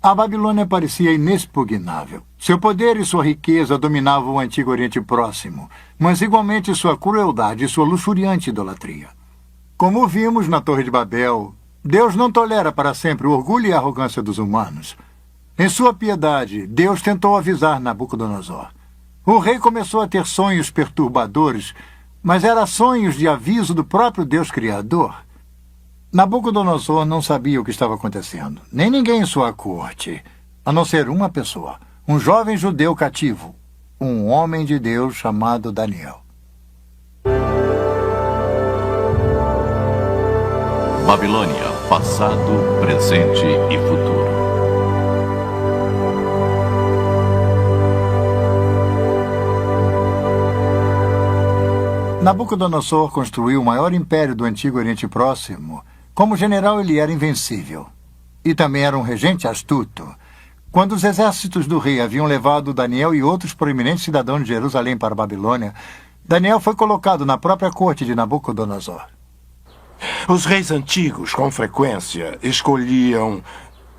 A Babilônia parecia inexpugnável. Seu poder e sua riqueza dominavam o Antigo Oriente Próximo, mas igualmente sua crueldade e sua luxuriante idolatria. Como vimos na Torre de Babel, Deus não tolera para sempre o orgulho e a arrogância dos humanos. Em sua piedade, Deus tentou avisar Nabucodonosor. O rei começou a ter sonhos perturbadores, mas eram sonhos de aviso do próprio Deus Criador. Nabucodonosor não sabia o que estava acontecendo, nem ninguém em sua corte, a não ser uma pessoa, um jovem judeu cativo, um homem de Deus chamado Daniel. Babilônia, passado, presente e futuro. Nabucodonosor construiu o maior império do Antigo Oriente Próximo. Como general, ele era invencível. E também era um regente astuto. Quando os exércitos do rei haviam levado Daniel e outros proeminentes cidadãos de Jerusalém para a Babilônia, Daniel foi colocado na própria corte de Nabucodonosor. Os reis antigos, com frequência, escolhiam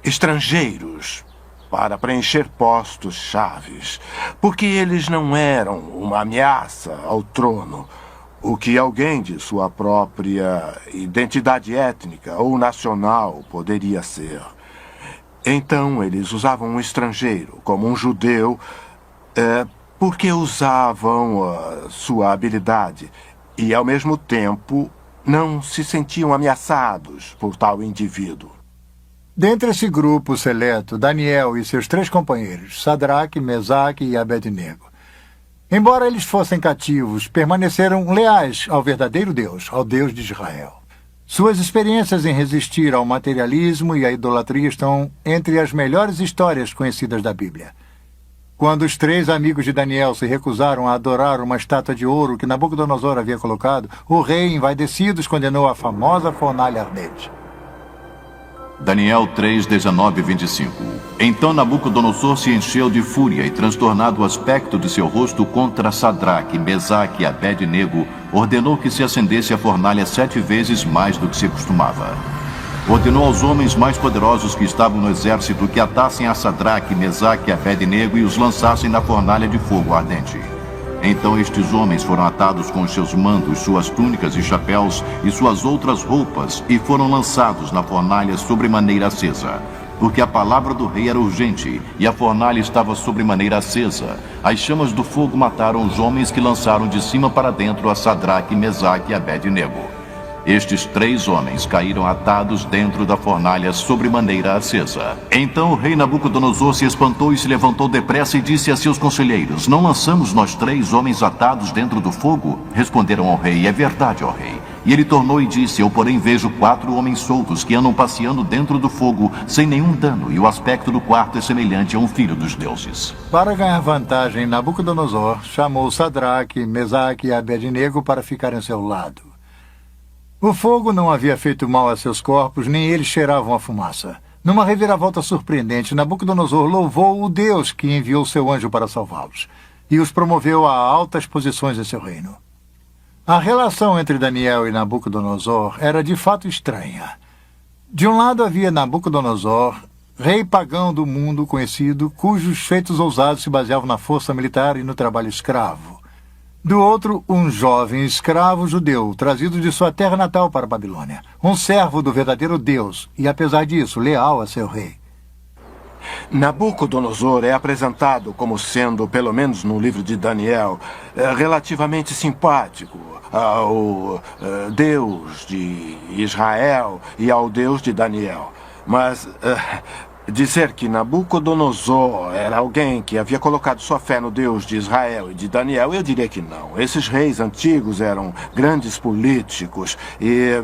estrangeiros para preencher postos chaves, porque eles não eram uma ameaça ao trono, o que alguém de sua própria identidade étnica ou nacional poderia ser. Então, eles usavam um estrangeiro, como um judeu, porque usavam sua habilidade e, ao mesmo tempo, não se sentiam ameaçados por tal indivíduo. Dentre esse grupo seleto, Daniel e seus 3 companheiros, Sadraque, Mesaque e Abednego, embora eles fossem cativos, permaneceram leais ao verdadeiro Deus, ao Deus de Israel. Suas experiências em resistir ao materialismo e à idolatria estão entre as melhores histórias conhecidas da Bíblia. Quando os 3 amigos de Daniel se recusaram a adorar uma estátua de ouro que Nabucodonosor havia colocado, o rei, envaidecido, os condenou à famosa fornalha ardente. Daniel 3, 19 e 25. Então Nabucodonosor se encheu de fúria e, transtornado o aspecto de seu rosto contra Sadraque, Mesaque e Abednego, ordenou que se acendesse a fornalha 7 vezes mais do que se costumava. Ordenou aos homens mais poderosos que estavam no exército que atassem a Sadraque, Mesaque e Abednego e os lançassem na fornalha de fogo ardente. Então estes homens foram atados com os seus mantos, suas túnicas e chapéus e suas outras roupas e foram lançados na fornalha sobremaneira acesa. Porque a palavra do rei era urgente e a fornalha estava sobremaneira acesa. As chamas do fogo mataram os homens que lançaram de cima para dentro a Sadraque, Mesaque e Abednego. Estes 3 homens caíram atados dentro da fornalha sobremaneira acesa. Então o rei Nabucodonosor se espantou e se levantou depressa e disse a seus conselheiros: Não lançamos nós 3 homens atados dentro do fogo? Responderam ao rei: É verdade, ó rei. E ele tornou e disse: Eu, porém, vejo 4 homens soltos que andam passeando dentro do fogo sem nenhum dano, e o aspecto do quarto é semelhante a um filho dos deuses. Para ganhar vantagem, Nabucodonosor chamou Sadraque, Mesaque e Abednego para ficarem ao seu lado. O fogo não havia feito mal a seus corpos, nem eles cheiravam a fumaça. Numa reviravolta surpreendente, Nabucodonosor louvou o Deus que enviou seu anjo para salvá-los e os promoveu a altas posições em seu reino. A relação entre Daniel e Nabucodonosor era de fato estranha. De um lado havia Nabucodonosor, rei pagão do mundo conhecido, cujos feitos ousados se baseavam na força militar e no trabalho escravo. Do outro, um jovem escravo judeu, trazido de sua terra natal para a Babilônia. Um servo do verdadeiro Deus e, apesar disso, leal a seu rei. Nabucodonosor é apresentado como sendo, pelo menos no livro de Daniel, relativamente simpático ao Deus de Israel e ao Deus de Daniel. Mas dizer que Nabucodonosor era alguém que havia colocado sua fé no Deus de Israel e de Daniel, eu diria que não. Esses reis antigos eram grandes políticos e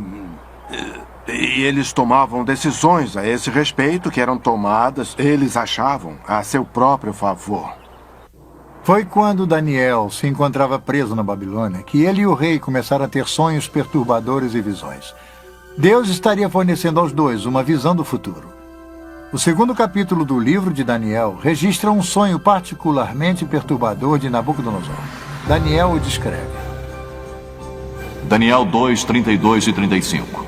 eles tomavam decisões a esse respeito que eram tomadas, eles achavam, a seu próprio favor. Foi quando Daniel se encontrava preso na Babilônia que ele e o rei começaram a ter sonhos perturbadores e visões. Deus estaria fornecendo aos dois uma visão do futuro. O 2º capítulo do livro de Daniel registra um sonho particularmente perturbador de Nabucodonosor. Daniel o descreve. Daniel 2, 32 e 35.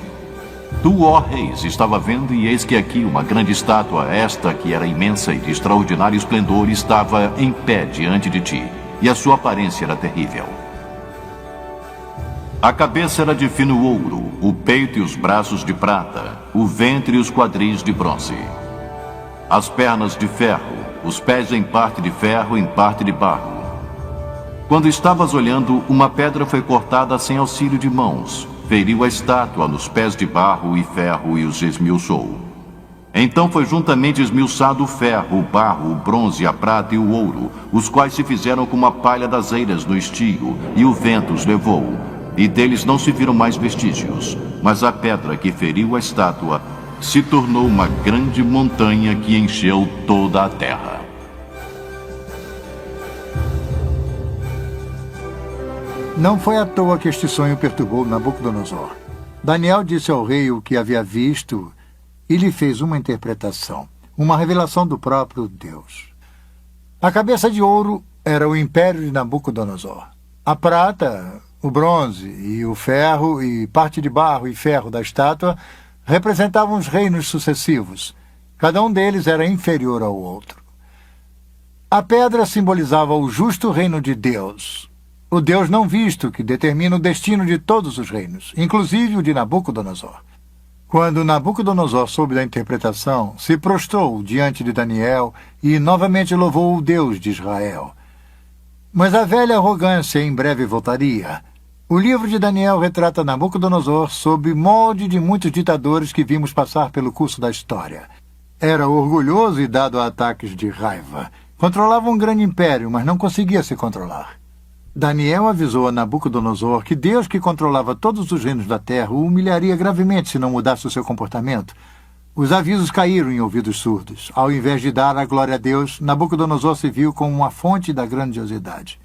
Tu, ó reis, estava vendo, e eis que aqui uma grande estátua, esta que era imensa e de extraordinário esplendor, estava em pé diante de ti, e a sua aparência era terrível. A cabeça era de fino ouro, o peito e os braços de prata, o ventre e os quadris de bronze. As pernas de ferro, os pés em parte de ferro, em parte de barro. Quando estavas olhando, uma pedra foi cortada sem auxílio de mãos, feriu a estátua nos pés de barro e ferro e os esmiuçou. Então foi juntamente esmiuçado o ferro, o barro, o bronze, a prata e o ouro, os quais se fizeram como a palha das eiras no estio, e o vento os levou, e deles não se viram mais vestígios. Mas a pedra que feriu a estátua se tornou uma grande montanha que encheu toda a terra. Não foi à toa que este sonho perturbou Nabucodonosor. Daniel disse ao rei o que havia visto e lhe fez uma interpretação, uma revelação do próprio Deus. A cabeça de ouro era o império de Nabucodonosor. A prata, o bronze e o ferro e parte de barro e ferro da estátua representavam os reinos sucessivos. Cada um deles era inferior ao outro. A pedra simbolizava o justo reino de Deus, o Deus não visto que determina o destino de todos os reinos, inclusive o de Nabucodonosor. Quando Nabucodonosor soube da interpretação, se prostrou diante de Daniel e novamente louvou o Deus de Israel. Mas a velha arrogância em breve voltaria. O livro de Daniel retrata Nabucodonosor sob molde de muitos ditadores que vimos passar pelo curso da história. Era orgulhoso e dado a ataques de raiva. Controlava um grande império, mas não conseguia se controlar. Daniel avisou a Nabucodonosor que Deus, que controlava todos os reinos da terra, o humilharia gravemente se não mudasse o seu comportamento. Os avisos caíram em ouvidos surdos. Ao invés de dar a glória a Deus, Nabucodonosor se viu como uma fonte da grandiosidade.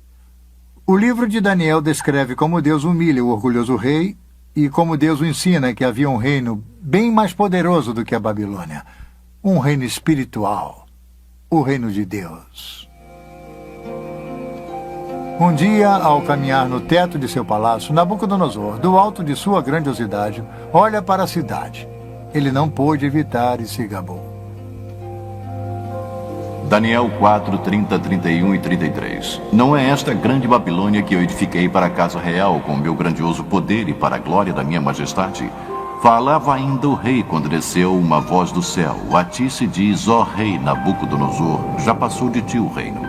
O livro de Daniel descreve como Deus humilha o orgulhoso rei e como Deus o ensina que havia um reino bem mais poderoso do que a Babilônia. Um reino espiritual, o reino de Deus. Um dia, ao caminhar no teto de seu palácio, Nabucodonosor, do alto de sua grandiosidade, olha para a cidade. Ele não pôde evitar e se gabou. Daniel 4, 30, 31 e 33. Não é esta grande Babilônia que eu edifiquei para a casa real com meu grandioso poder e para a glória da minha majestade? Falava ainda o rei quando desceu uma voz do céu. A ti se diz, ó rei Nabucodonosor, já passou de ti o reino.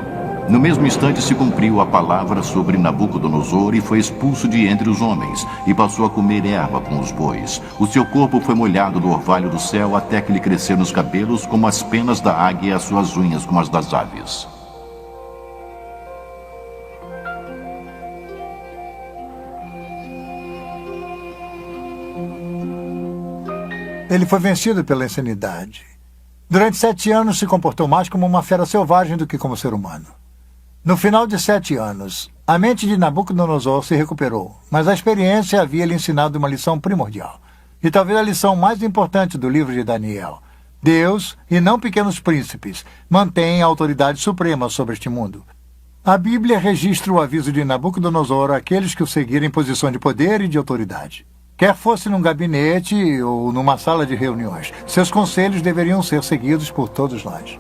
No mesmo instante se cumpriu a palavra sobre Nabucodonosor e foi expulso de entre os homens, e passou a comer erva com os bois. O seu corpo foi molhado do orvalho do céu até que lhe cresceram os cabelos como as penas da águia e as suas unhas como as das aves. Ele foi vencido pela insanidade. Durante 7 anos se comportou mais como uma fera selvagem do que como ser humano. No final de 7 anos, a mente de Nabucodonosor se recuperou, mas a experiência havia lhe ensinado uma lição primordial. E talvez a lição mais importante do livro de Daniel. Deus, e não pequenos príncipes, mantém a autoridade suprema sobre este mundo. A Bíblia registra o aviso de Nabucodonosor àqueles que o seguirem em posição de poder e de autoridade. Quer fosse num gabinete ou numa sala de reuniões, seus conselhos deveriam ser seguidos por todos nós.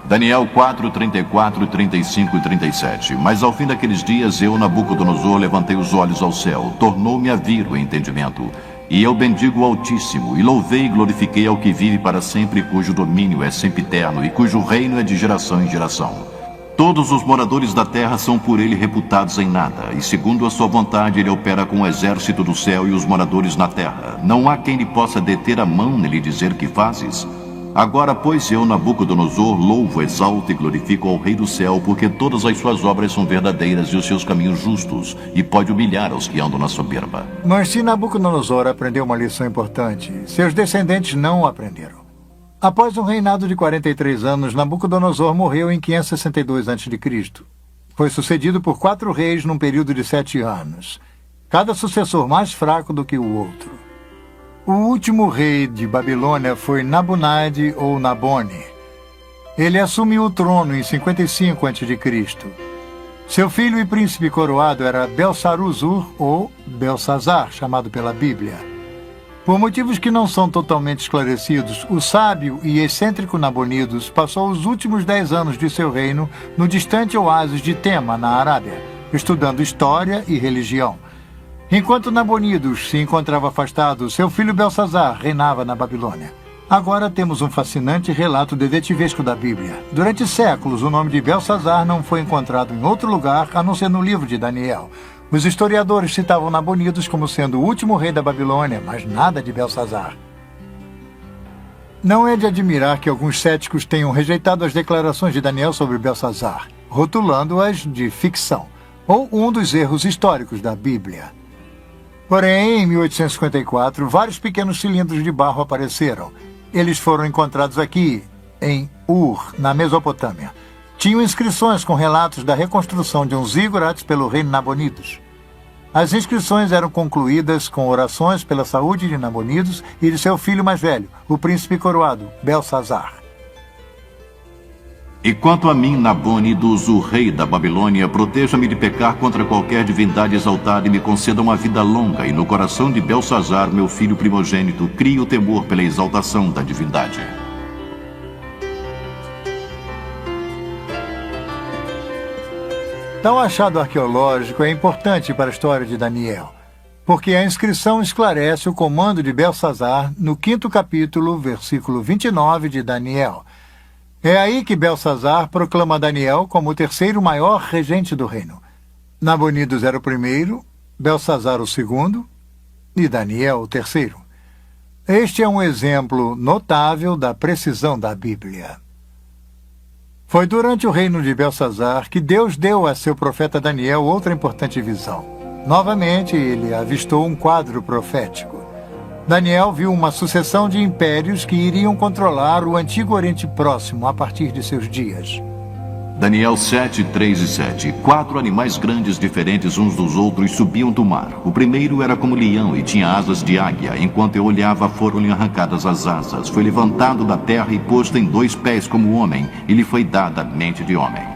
Daniel 4, 34, 35 e 37. Mas ao fim daqueles dias, eu, Nabucodonosor, levantei os olhos ao céu, tornou-me a vir o entendimento. E eu bendigo o Altíssimo, e louvei e glorifiquei ao que vive para sempre, cujo domínio é sempiterno, e cujo reino é de geração em geração. Todos os moradores da terra são por ele reputados em nada, e segundo a sua vontade ele opera com o exército do céu e os moradores na terra. Não há quem lhe possa deter a mão nele dizer que fazes. Agora, pois, eu, Nabucodonosor, louvo, exalto e glorifico ao Rei do céu, porque todas as suas obras são verdadeiras e os seus caminhos justos, e pode humilhar aos que andam na soberba. Mas se Nabucodonosor aprendeu uma lição importante, seus descendentes não aprenderam. Após um reinado de 43 anos, Nabucodonosor morreu em 562 a.C. Foi sucedido por 4 reis num período de 7 anos, cada sucessor mais fraco do que o outro. O último rei de Babilônia foi Nabonide ou Nabone. Ele assumiu o trono em 55 a.C. Seu filho e príncipe coroado era Belsaruzur ou Belsazar, chamado pela Bíblia. Por motivos que não são totalmente esclarecidos, o sábio e excêntrico Nabonidos passou os últimos 10 anos de seu reino no distante oásis de Tema, na Arábia, estudando história e religião. Enquanto Nabonidos se encontrava afastado, seu filho Belsazar reinava na Babilônia. Agora temos um fascinante relato detetivesco da Bíblia. Durante séculos, o nome de Belsazar não foi encontrado em outro lugar a não ser no livro de Daniel. Os historiadores citavam Nabonidos como sendo o último rei da Babilônia, mas nada de Belsazar. Não é de admirar que alguns céticos tenham rejeitado as declarações de Daniel sobre Belsazar, rotulando-as de ficção, ou um dos erros históricos da Bíblia. Porém, em 1854, vários pequenos cilindros de barro apareceram. Eles foram encontrados aqui, em Ur, na Mesopotâmia. Tinham inscrições com relatos da reconstrução de um zigurats pelo rei Nabonidos. As inscrições eram concluídas com orações pela saúde de Nabonidos e de seu filho mais velho, o príncipe coroado, Belsazar. E quanto a mim, Nabonidos, o rei da Babilônia, proteja-me de pecar contra qualquer divindade exaltada e me conceda uma vida longa, e no coração de Belsazar, meu filho primogênito, crie o temor pela exaltação da divindade. Tal achado arqueológico é importante para a história de Daniel, porque a inscrição esclarece o comando de Belsazar no 5º capítulo, versículo 29 de Daniel. É aí que Belsazar proclama Daniel como o 3º maior regente do reino. Nabonidos era o 1º, Belsazar o 2º e Daniel o 3º. Este é um exemplo notável da precisão da Bíblia. Foi durante o reino de Belsazar que Deus deu a seu profeta Daniel outra importante visão. Novamente, ele avistou um quadro profético. Daniel viu uma sucessão de impérios que iriam controlar o antigo Oriente Próximo a partir de seus dias. Daniel 7, 3 e 7. 4 animais grandes diferentes uns dos outros subiam do mar. O primeiro era como leão e tinha asas de águia. Enquanto eu olhava, foram-lhe arrancadas as asas. Foi levantado da terra e posto em 2 pés como homem, e lhe foi dada a mente de homem.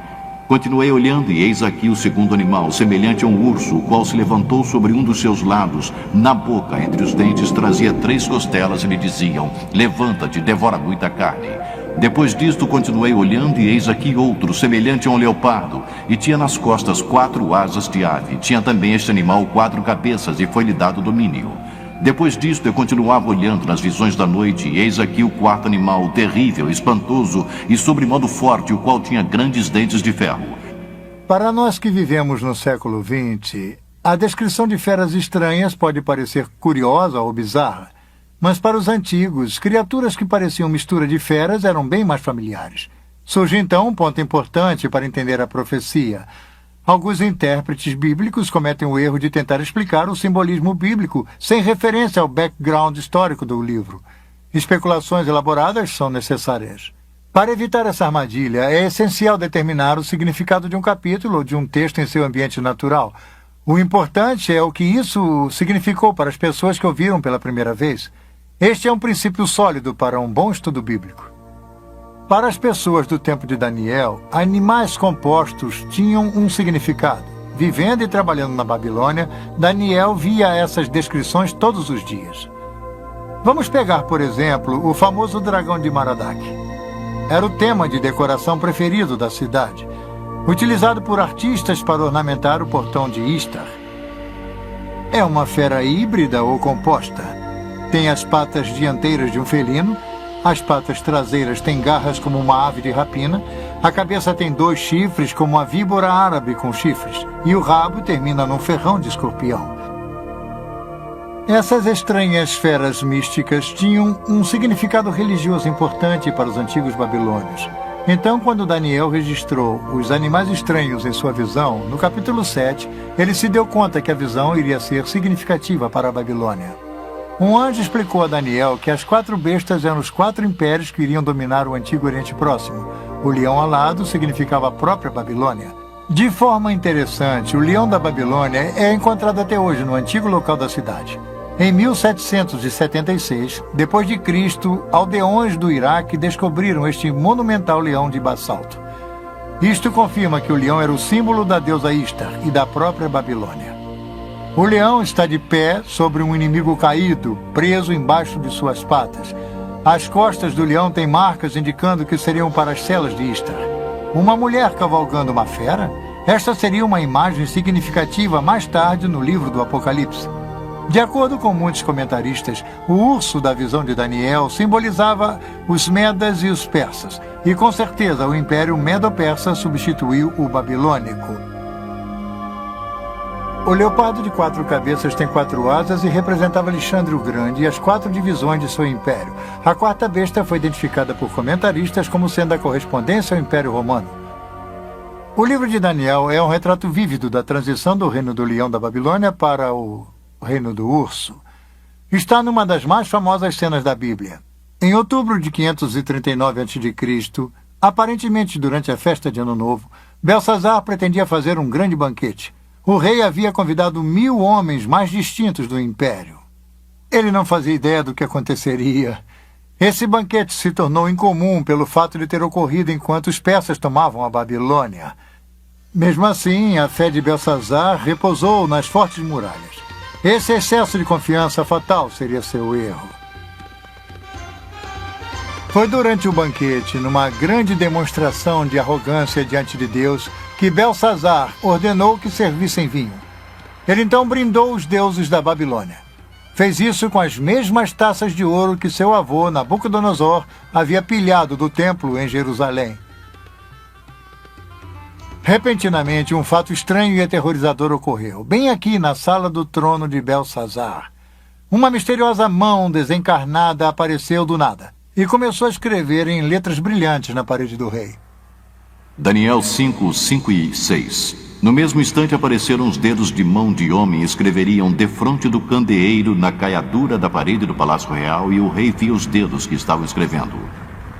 Continuei olhando, e eis aqui o segundo animal, semelhante a um urso, o qual se levantou sobre um dos seus lados. Na boca, entre os dentes, trazia 3 costelas e lhe diziam: levanta-te, devora muita carne. Depois disto, continuei olhando, e eis aqui outro, semelhante a um leopardo, e tinha nas costas 4 asas de ave. Tinha também este animal 4 cabeças, e foi-lhe dado domínio. Depois disto, eu continuava olhando nas visões da noite, e eis aqui o quarto animal, terrível, espantoso e sobremodo forte, o qual tinha grandes dentes de ferro. Para nós que vivemos no século XX, a descrição de feras estranhas pode parecer curiosa ou bizarra, mas para os antigos, criaturas que pareciam mistura de feras eram bem mais familiares. Surge então um ponto importante para entender a profecia. Alguns intérpretes bíblicos cometem o erro de tentar explicar o simbolismo bíblico sem referência ao background histórico do livro. Especulações elaboradas são necessárias. Para evitar essa armadilha, é essencial determinar o significado de um capítulo ou de um texto em seu ambiente natural. O importante é o que isso significou para as pessoas que ouviram pela primeira vez. Este é um princípio sólido para um bom estudo bíblico. Para as pessoas do tempo de Daniel, animais compostos tinham um significado. Vivendo e trabalhando na Babilônia, Daniel via essas descrições todos os dias. Vamos pegar, por exemplo, o famoso dragão de Merodach. Era o tema de decoração preferido da cidade, utilizado por artistas para ornamentar o portão de Istar. É uma fera híbrida ou composta. Tem as patas dianteiras de um felino, as patas traseiras têm garras como uma ave de rapina, a cabeça tem 2 chifres como uma víbora árabe com chifres, e o rabo termina num ferrão de escorpião. Essas estranhas feras místicas tinham um significado religioso importante para os antigos babilônios. Então, quando Daniel registrou os animais estranhos em sua visão, no capítulo 7, ele se deu conta que a visão iria ser significativa para a Babilônia. Um anjo explicou a Daniel que as 4 bestas eram os 4 impérios que iriam dominar o Antigo Oriente Próximo. O leão alado significava a própria Babilônia. De forma interessante, o leão da Babilônia é encontrado até hoje no antigo local da cidade. Em 1776, depois de Cristo, aldeões do Iraque descobriram este monumental leão de basalto. Isto confirma que o leão era o símbolo da deusa Istar e da própria Babilônia. O leão está de pé sobre um inimigo caído, preso embaixo de suas patas. As costas do leão têm marcas indicando que seriam para as celas de Istar. Uma mulher cavalgando uma fera? Esta seria uma imagem significativa mais tarde no livro do Apocalipse. De acordo com muitos comentaristas, o urso da visão de Daniel simbolizava os medas e os persas, e com certeza o Império Medo-Persa substituiu o babilônico. O leopardo de 4 cabeças tem 4 asas e representava Alexandre o Grande e as 4 divisões de seu império. A 4ª besta foi identificada por comentaristas como sendo a correspondência ao Império Romano. O livro de Daniel é um retrato vívido da transição do reino do leão da Babilônia para o reino do urso. Está numa das mais famosas cenas da Bíblia. Em outubro de 539 a.C., aparentemente durante a festa de Ano Novo, Belsazar pretendia fazer um grande banquete. O rei havia convidado 1000 homens mais distintos do império. Ele não fazia ideia do que aconteceria. Esse banquete se tornou incomum pelo fato de ter ocorrido enquanto os persas tomavam a Babilônia. Mesmo assim, a fé de Belsazar repousou nas fortes muralhas. Esse excesso de confiança fatal seria seu erro. Foi durante o banquete, numa grande demonstração de arrogância diante de Deus, que Belsazar ordenou que servissem vinho. Ele então brindou os deuses da Babilônia. Fez isso com as mesmas taças de ouro que seu avô, Nabucodonosor, havia pilhado do templo em Jerusalém. Repentinamente, um fato estranho e aterrorizador ocorreu, bem aqui na sala do trono de Belsazar. Uma misteriosa mão desencarnada apareceu do nada e começou a escrever em letras brilhantes na parede do rei. Daniel 5, 5 e 6. No mesmo instante apareceram os dedos de mão de homem e escreveriam defronte do candeeiro na caiadura da parede do Palácio Real, e o rei via os dedos que estavam escrevendo.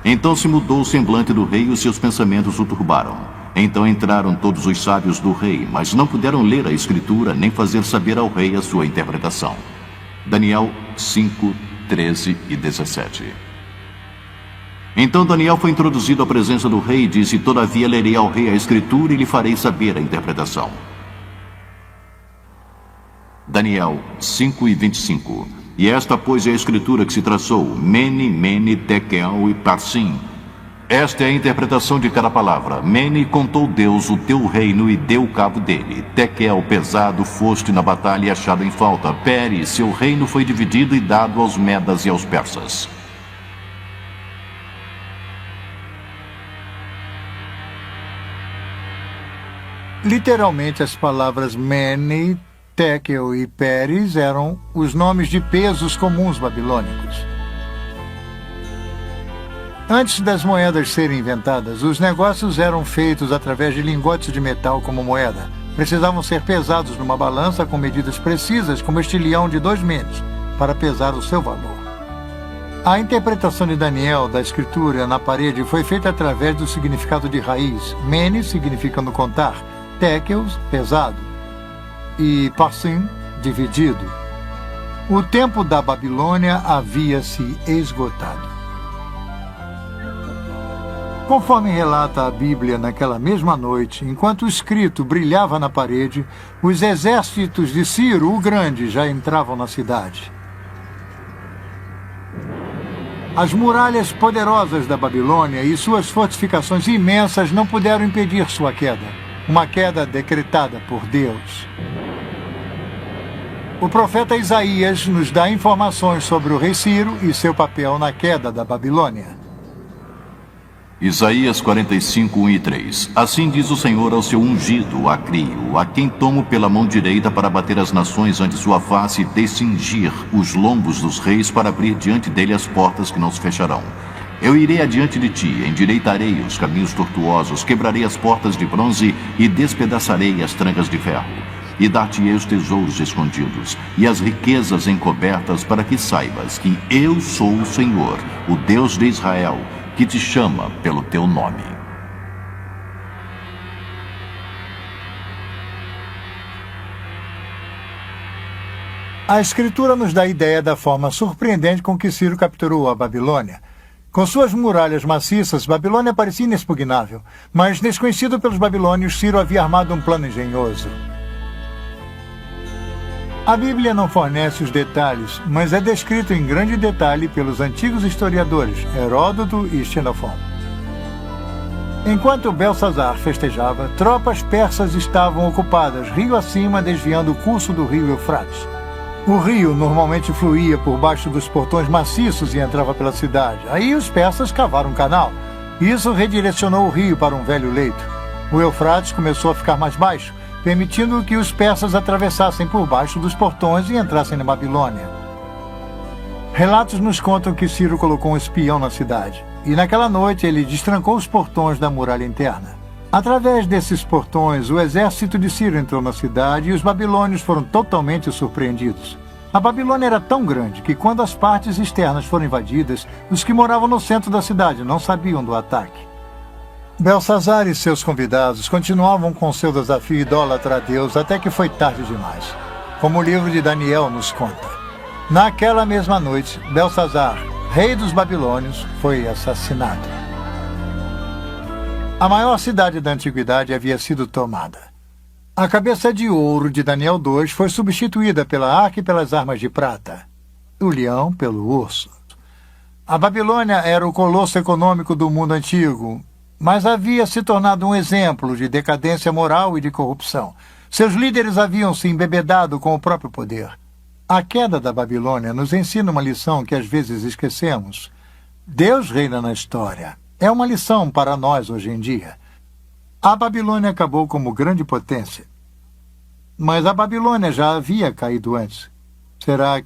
Então se mudou o semblante do rei e os seus pensamentos o turbaram. Então entraram todos os sábios do rei, mas não puderam ler a escritura nem fazer saber ao rei a sua interpretação. Daniel 5, 13 e 17. Então Daniel foi introduzido à presença do rei e disse: todavia lerei ao rei a escritura e lhe farei saber a interpretação. Daniel 5 e 25. E esta, pois, é a escritura que se traçou: Mene, Mene, Tekel e Parsim. Esta é a interpretação de cada palavra. Mene contou Deus o teu reino e deu cabo dele. Tekel, pesado, foste na batalha e achado em falta. Pere, seu reino foi dividido e dado aos medas e aos persas. Literalmente, as palavras Mene, Tekel e Peres eram os nomes de pesos comuns babilônicos. Antes das moedas serem inventadas, os negócios eram feitos através de lingotes de metal como moeda. Precisavam ser pesados numa balança com medidas precisas, como este leão de 2 menes, para pesar o seu valor. A interpretação de Daniel da escritura na parede foi feita através do significado de raiz. Mene, significando contar, Tekel, pesado, e Parsim, dividido. O tempo da Babilônia havia se esgotado. Conforme relata a Bíblia, naquela mesma noite, enquanto o escrito brilhava na parede, os exércitos de Ciro o Grande já entravam na cidade. As muralhas poderosas da Babilônia e suas fortificações imensas não puderam impedir sua queda, uma queda decretada por Deus. O profeta Isaías nos dá informações sobre o rei Ciro e seu papel na queda da Babilônia. Isaías 45, 1 e 3. Assim diz o Senhor ao seu ungido, a Crio, a quem tomo pela mão direita para bater as nações ante sua face e descingir os lombos dos reis para abrir diante dele as portas que não se fecharão. Eu irei adiante de ti, endireitarei os caminhos tortuosos, quebrarei as portas de bronze e despedaçarei as trancas de ferro. E dar-te-ei os tesouros escondidos e as riquezas encobertas, para que saibas que eu sou o Senhor, o Deus de Israel, que te chama pelo teu nome. A Escritura nos dá a ideia da forma surpreendente com que Ciro capturou a Babilônia. Com suas muralhas maciças, Babilônia parecia inexpugnável, mas desconhecido pelos babilônios, Ciro havia armado um plano engenhoso. A Bíblia não fornece os detalhes, mas é descrito em grande detalhe pelos antigos historiadores Heródoto e Xenofon. Enquanto Belsazar festejava, tropas persas estavam ocupadas rio acima, desviando o curso do rio Eufrates. O rio normalmente fluía por baixo dos portões maciços e entrava pela cidade. Aí os persas cavaram um canal. Isso redirecionou o rio para um velho leito. O Eufrates começou a ficar mais baixo, permitindo que os persas atravessassem por baixo dos portões e entrassem na Babilônia. Relatos nos contam que Ciro colocou um espião na cidade, e naquela noite ele destrancou os portões da muralha interna. Através desses portões, o exército de Ciro entrou na cidade e os babilônios foram totalmente surpreendidos. A Babilônia era tão grande que, quando as partes externas foram invadidas, os que moravam no centro da cidade não sabiam do ataque. Belsazar e seus convidados continuavam com seu desafio idólatra a Deus até que foi tarde demais, como o livro de Daniel nos conta. Naquela mesma noite, Belsazar, rei dos babilônios, foi assassinado. A maior cidade da antiguidade havia sido tomada. A cabeça de ouro de Daniel 2 foi substituída pela arca e pelas armas de prata, o leão pelo urso. A Babilônia era o colosso econômico do mundo antigo, mas havia se tornado um exemplo de decadência moral e de corrupção. Seus líderes haviam se embebedado com o próprio poder. A queda da Babilônia nos ensina uma lição que às vezes esquecemos. Deus reina na história. É uma lição para nós hoje em dia. A Babilônia acabou como grande potência. Mas a Babilônia já havia caído antes. Será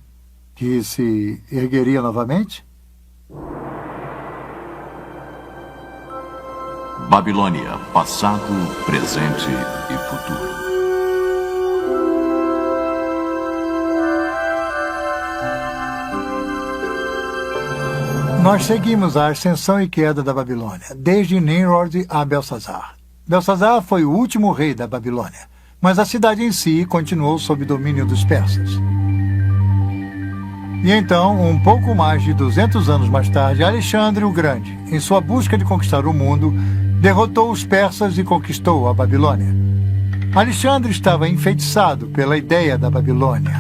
que se ergueria novamente? Babilônia, passado, presente e futuro. Nós seguimos a ascensão e queda da Babilônia, desde Nimrod a Belsazar. Belsazar foi o último rei da Babilônia, mas a cidade em si continuou sob domínio dos persas. E então, um pouco mais de 200 anos mais tarde, Alexandre o Grande, em sua busca de conquistar o mundo, derrotou os persas e conquistou a Babilônia. Alexandre estava enfeitiçado pela ideia da Babilônia.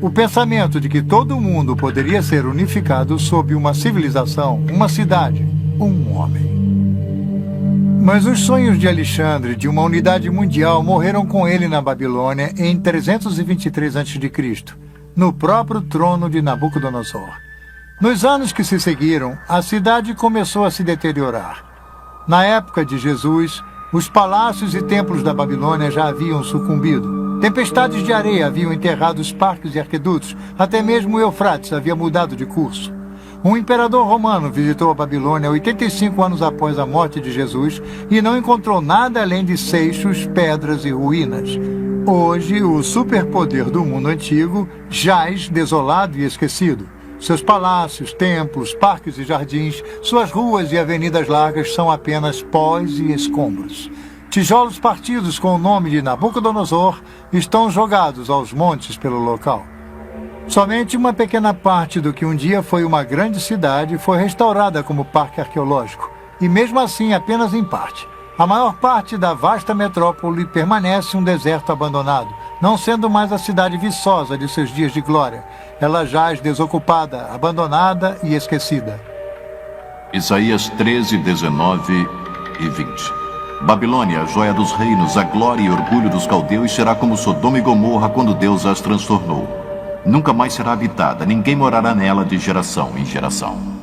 O pensamento de que todo o mundo poderia ser unificado sob uma civilização, uma cidade, um homem. Mas os sonhos de Alexandre de uma unidade mundial morreram com ele na Babilônia em 323 a.C., no próprio trono de Nabucodonosor. Nos anos que se seguiram, a cidade começou a se deteriorar. Na época de Jesus, os palácios e templos da Babilônia já haviam sucumbido. Tempestades de areia haviam enterrado os parques e aquedutos, até mesmo o Eufrates havia mudado de curso. Um imperador romano visitou a Babilônia 85 anos após a morte de Jesus e não encontrou nada além de seixos, pedras e ruínas. Hoje, o superpoder do mundo antigo jaz desolado e esquecido. Seus palácios, templos, parques e jardins, suas ruas e avenidas largas são apenas pós e escombros. Tijolos partidos com o nome de Nabucodonosor estão jogados aos montes pelo local. Somente uma pequena parte do que um dia foi uma grande cidade foi restaurada como parque arqueológico, e mesmo assim apenas em parte. A maior parte da vasta metrópole permanece um deserto abandonado, não sendo mais a cidade viçosa de seus dias de glória. Ela jaz desocupada, abandonada e esquecida. Isaías 13, 19 e 20. Babilônia, a joia dos reinos, a glória e orgulho dos caldeus, será como Sodoma e Gomorra quando Deus as transtornou. Nunca mais será habitada, ninguém morará nela de geração em geração.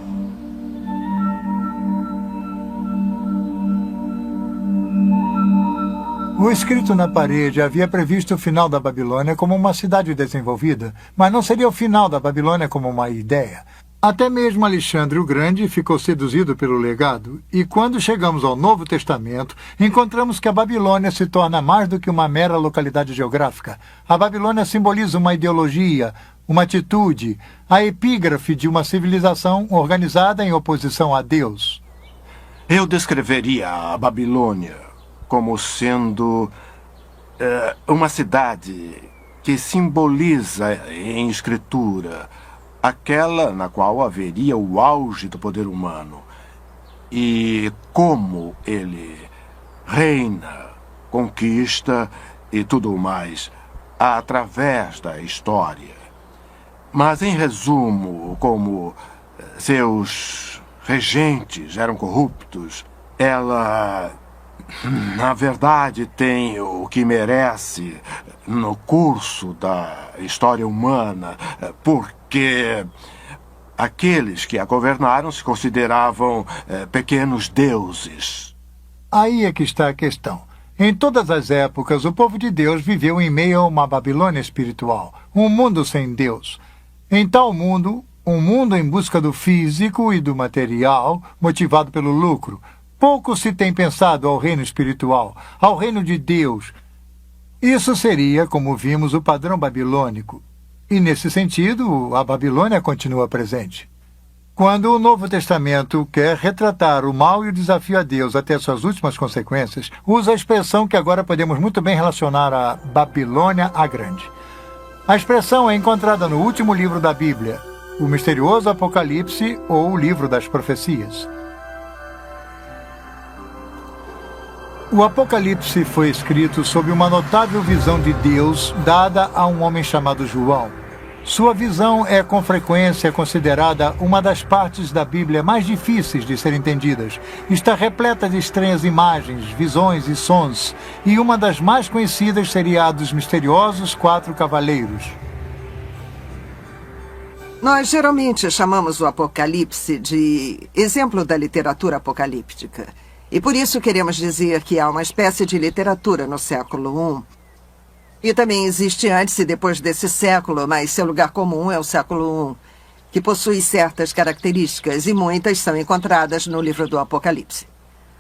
O escrito na parede havia previsto o final da Babilônia como uma cidade desenvolvida, mas não seria o final da Babilônia como uma ideia. Até mesmo Alexandre o Grande ficou seduzido pelo legado, e quando chegamos ao Novo Testamento, encontramos que a Babilônia se torna mais do que uma mera localidade geográfica. A Babilônia simboliza uma ideologia, uma atitude, a epígrafe de uma civilização organizada em oposição a Deus. Eu descreveria a Babilônia como sendo uma cidade que simboliza em escritura aquela na qual haveria o auge do poder humano e como ele reina, conquista e tudo mais através da história. Mas, em resumo, como seus regentes eram corruptos, ela, na verdade, tem o que merece no curso da história humana, porque aqueles que a governaram se consideravam pequenos deuses. Aí é que está a questão. Em todas as épocas, o povo de Deus viveu em meio a uma Babilônia espiritual, um mundo sem Deus. Em tal mundo, um mundo em busca do físico e do material, motivado pelo lucro, pouco se tem pensado ao reino espiritual, ao reino de Deus. Isso seria, como vimos, o padrão babilônico. E, nesse sentido, a Babilônia continua presente. Quando o Novo Testamento quer retratar o mal e o desafio a Deus até suas últimas consequências, usa a expressão que agora podemos muito bem relacionar a Babilônia a Grande. A expressão é encontrada no último livro da Bíblia, o misterioso Apocalipse ou o livro das profecias. O Apocalipse foi escrito sob uma notável visão de Deus dada a um homem chamado João. Sua visão é com frequência considerada uma das partes da Bíblia mais difíceis de ser entendidas. Está repleta de estranhas imagens, visões e sons, e uma das mais conhecidas seria a dos misteriosos 4 cavaleiros. Nós geralmente chamamos o Apocalipse de exemplo da literatura apocalíptica. E por isso queremos dizer que há uma espécie de literatura no século I. E também existe antes e depois desse século, mas seu lugar comum é o século I, que possui certas características e muitas são encontradas no livro do Apocalipse.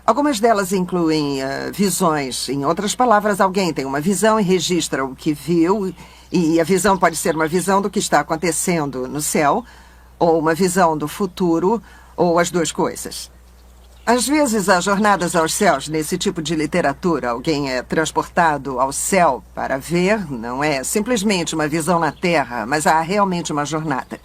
Algumas delas incluem visões. Em outras palavras, alguém tem uma visão e registra o que viu, e a visão pode ser uma visão do que está acontecendo no céu, ou uma visão do futuro, ou as duas coisas. Às vezes, há jornadas aos céus nesse tipo de literatura. Alguém é transportado ao céu para ver, não é simplesmente uma visão na Terra, mas há realmente uma jornada.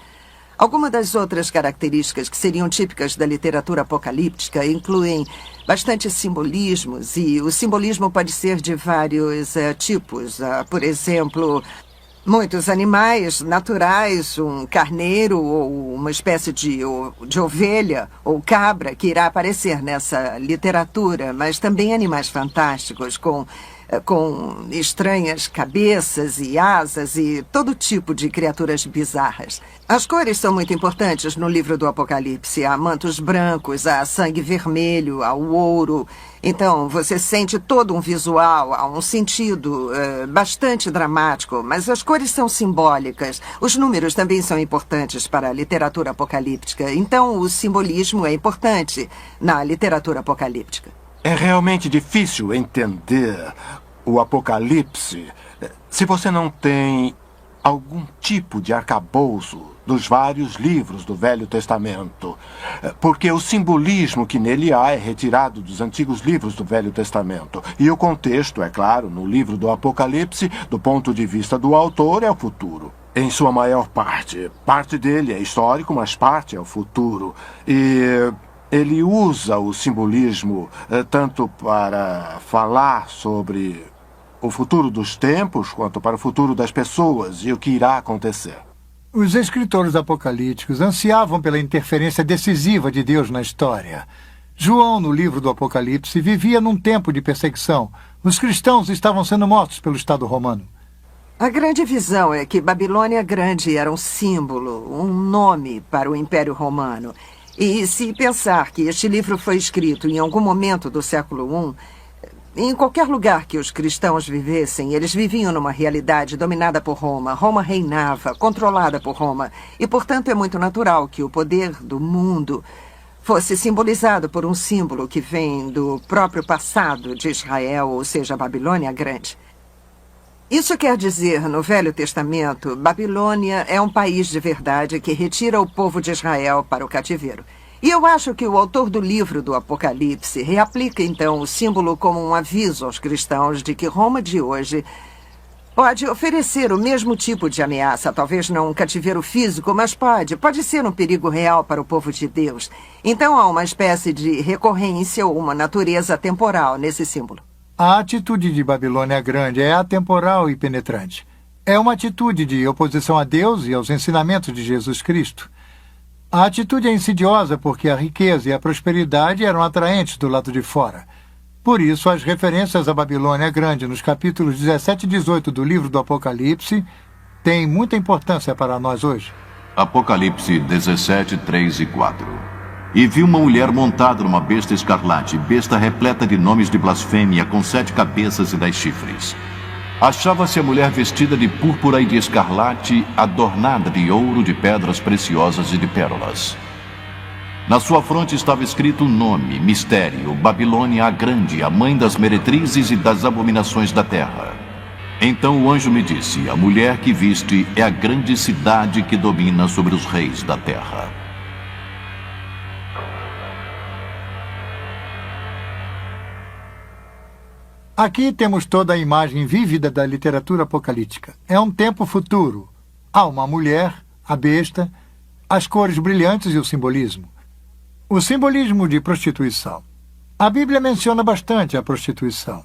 Algumas das outras características que seriam típicas da literatura apocalíptica incluem bastante simbolismos, e o simbolismo pode ser de vários tipos. Por exemplo, Muitos animais naturais, um carneiro ou uma espécie de ovelha ou cabra que irá aparecer nessa literatura, mas também animais fantásticos com estranhas cabeças e asas e todo tipo de criaturas bizarras. As cores são muito importantes no livro do Apocalipse. Há mantos brancos, há sangue vermelho, há o ouro. Então, você sente todo um visual, há um sentido bastante dramático, mas as cores são simbólicas. Os números também são importantes para a literatura apocalíptica. Então, o simbolismo é importante na literatura apocalíptica. É realmente difícil entender o Apocalipse se você não tem algum tipo de arcabouço dos vários livros do Velho Testamento, porque o simbolismo que nele há é retirado dos antigos livros do Velho Testamento. E o contexto, é claro, no livro do Apocalipse, do ponto de vista do autor, é o futuro. Em sua maior parte. Parte dele é histórico, mas parte é o futuro. E ele usa o simbolismo tanto para falar sobre o futuro dos tempos, quanto para o futuro das pessoas e o que irá acontecer. Os escritores apocalípticos ansiavam pela interferência decisiva de Deus na história. João, no livro do Apocalipse, vivia num tempo de perseguição. Os cristãos estavam sendo mortos pelo Estado romano. A grande visão é que Babilônia Grande era um símbolo, um nome para o Império Romano. E se pensar que este livro foi escrito em algum momento do século I, em qualquer lugar que os cristãos vivessem, eles viviam numa realidade dominada por Roma. Roma reinava, controlada por Roma. E, portanto, é muito natural que o poder do mundo fosse simbolizado por um símbolo que vem do próprio passado de Israel, ou seja, a Babilônia Grande. Isso quer dizer, no Velho Testamento, Babilônia é um país de verdade que retira o povo de Israel para o cativeiro. E eu acho que o autor do livro do Apocalipse reaplica, então, o símbolo como um aviso aos cristãos de que Roma de hoje pode oferecer o mesmo tipo de ameaça, talvez não um cativeiro físico, mas pode ser um perigo real para o povo de Deus. Então há uma espécie de recorrência ou uma natureza temporal nesse símbolo. A atitude de Babilônia Grande é atemporal e penetrante. É uma atitude de oposição a Deus e aos ensinamentos de Jesus Cristo. A atitude é insidiosa porque a riqueza e a prosperidade eram atraentes do lado de fora. Por isso, as referências à Babilônia Grande nos capítulos 17 e 18 do livro do Apocalipse têm muita importância para nós hoje. Apocalipse 17, 3 e 4. E vi uma mulher montada numa besta escarlate, besta repleta de nomes de blasfêmia, com 7 cabeças e 10 chifres. Achava-se a mulher vestida de púrpura e de escarlate, adornada de ouro, de pedras preciosas e de pérolas. Na sua fronte estava escrito um nome, mistério, Babilônia a Grande, a mãe das meretrizes e das abominações da terra. Então o anjo me disse, a mulher que viste é a grande cidade que domina sobre os reis da terra. Aqui temos toda a imagem vívida da literatura apocalíptica. É um tempo futuro. Há uma mulher, a besta, as cores brilhantes e o simbolismo. O simbolismo de prostituição. A Bíblia menciona bastante a prostituição.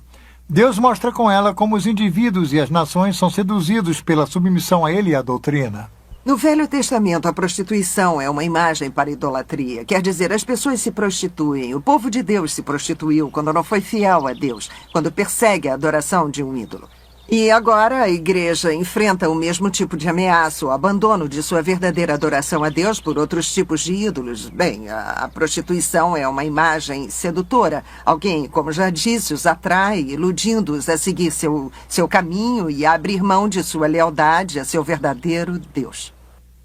Deus mostra com ela como os indivíduos e as nações são seduzidos pela submissão a ele e à doutrina. No Velho Testamento, a prostituição é uma imagem para a idolatria. Quer dizer, as pessoas se prostituem. O povo de Deus se prostituiu quando não foi fiel a Deus, quando persegue a adoração de um ídolo. E agora a igreja enfrenta o mesmo tipo de ameaça, o abandono de sua verdadeira adoração a Deus por outros tipos de ídolos. Bem, a prostituição é uma imagem sedutora. Alguém, como já disse, os atrai, iludindo-os a seguir seu caminho e a abrir mão de sua lealdade a seu verdadeiro Deus.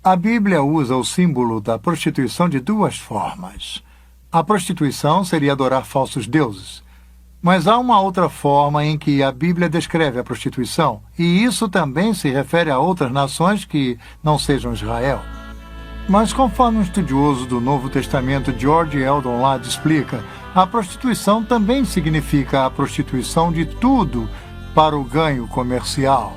A Bíblia usa o símbolo da prostituição de 2 formas. A prostituição seria adorar falsos deuses. Mas há uma outra forma em que a Bíblia descreve a prostituição, e isso também se refere a outras nações que não sejam Israel. Mas conforme um estudioso do Novo Testamento, George Eldon Ladd, explica, a prostituição também significa a prostituição de tudo para o ganho comercial.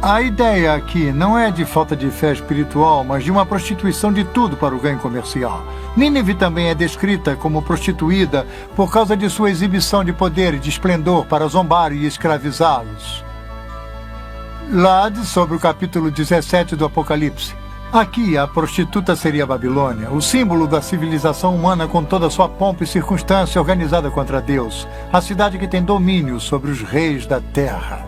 A ideia aqui não é de falta de fé espiritual, mas de uma prostituição de tudo para o ganho comercial. Nínive também é descrita como prostituída por causa de sua exibição de poder e de esplendor para zombar e escravizá-los. Lade sobre o capítulo 17 do Apocalipse. Aqui, a prostituta seria a Babilônia, o símbolo da civilização humana com toda a sua pompa e circunstância organizada contra Deus, a cidade que tem domínio sobre os reis da terra.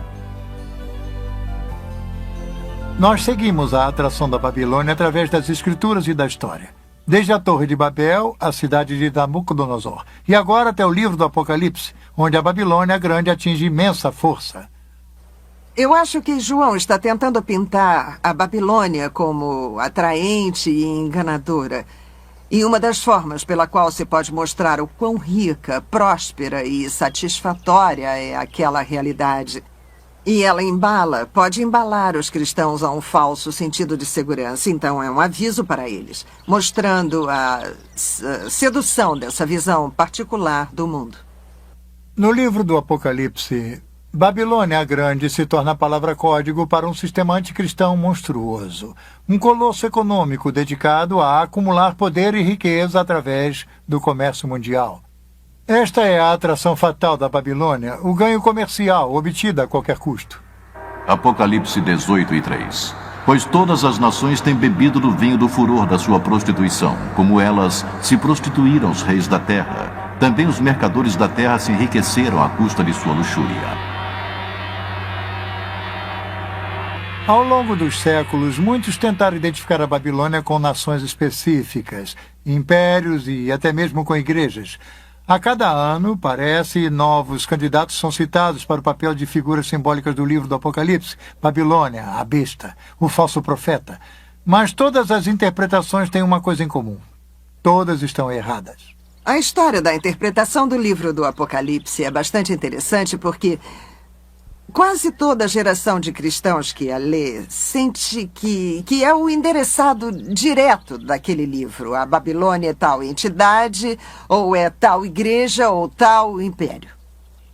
Nós seguimos a atração da Babilônia através das escrituras e da história. Desde a Torre de Babel, a cidade de Nabucodonosor, e agora até o livro do Apocalipse, onde a Babilônia grande atinge imensa força. Eu acho que João está tentando pintar a Babilônia como atraente e enganadora. E uma das formas pela qual se pode mostrar o quão rica, próspera e satisfatória é aquela realidade. E ela pode embalar os cristãos a um falso sentido de segurança. Então é um aviso para eles, mostrando a sedução dessa visão particular do mundo. No livro do Apocalipse, Babilônia a Grande se torna a palavra-código para um sistema anticristão monstruoso. Um colosso econômico dedicado a acumular poder e riqueza através do comércio mundial. Esta é a atração fatal da Babilônia, o ganho comercial obtido a qualquer custo. Apocalipse 18:3. Pois todas as nações têm bebido do vinho do furor da sua prostituição, como elas se prostituíram os reis da terra. Também os mercadores da terra se enriqueceram à custa de sua luxúria. Ao longo dos séculos, muitos tentaram identificar a Babilônia com nações específicas, impérios e até mesmo com igrejas. A cada ano, parece, novos candidatos são citados para o papel de figuras simbólicas do livro do Apocalipse, Babilônia, a besta, o falso profeta. Mas todas as interpretações têm uma coisa em comum. Todas estão erradas. A história da interpretação do livro do Apocalipse é bastante interessante porque quase toda geração de cristãos que a lê sente que é o endereçado direto daquele livro. A Babilônia é tal entidade, ou é tal igreja, ou tal império.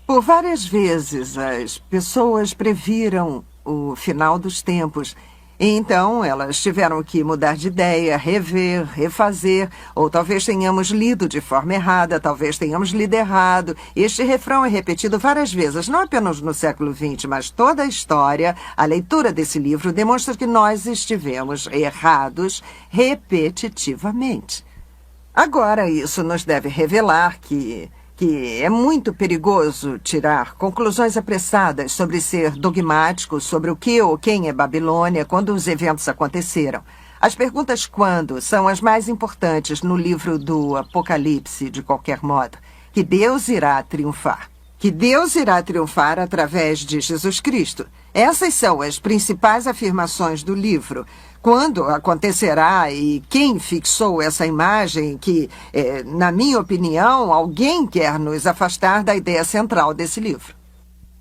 Por várias vezes, as pessoas previram o final dos tempos. E então, elas tiveram que mudar de ideia, rever, refazer, ou talvez tenhamos lido de forma errada, talvez tenhamos lido errado. Este refrão é repetido várias vezes, não apenas no século XX, mas toda a história, a leitura desse livro demonstra que nós estivemos errados repetitivamente. Agora, isso nos deve revelar que é muito perigoso tirar conclusões apressadas sobre ser dogmático, sobre o que ou quem é Babilônia quando os eventos aconteceram. As perguntas quando são as mais importantes no livro do Apocalipse, de qualquer modo. Que Deus irá triunfar. Que Deus irá triunfar através de Jesus Cristo. Essas são as principais afirmações do livro. Quando acontecerá e quem fixou essa imagem que, na minha opinião, alguém quer nos afastar da ideia central desse livro.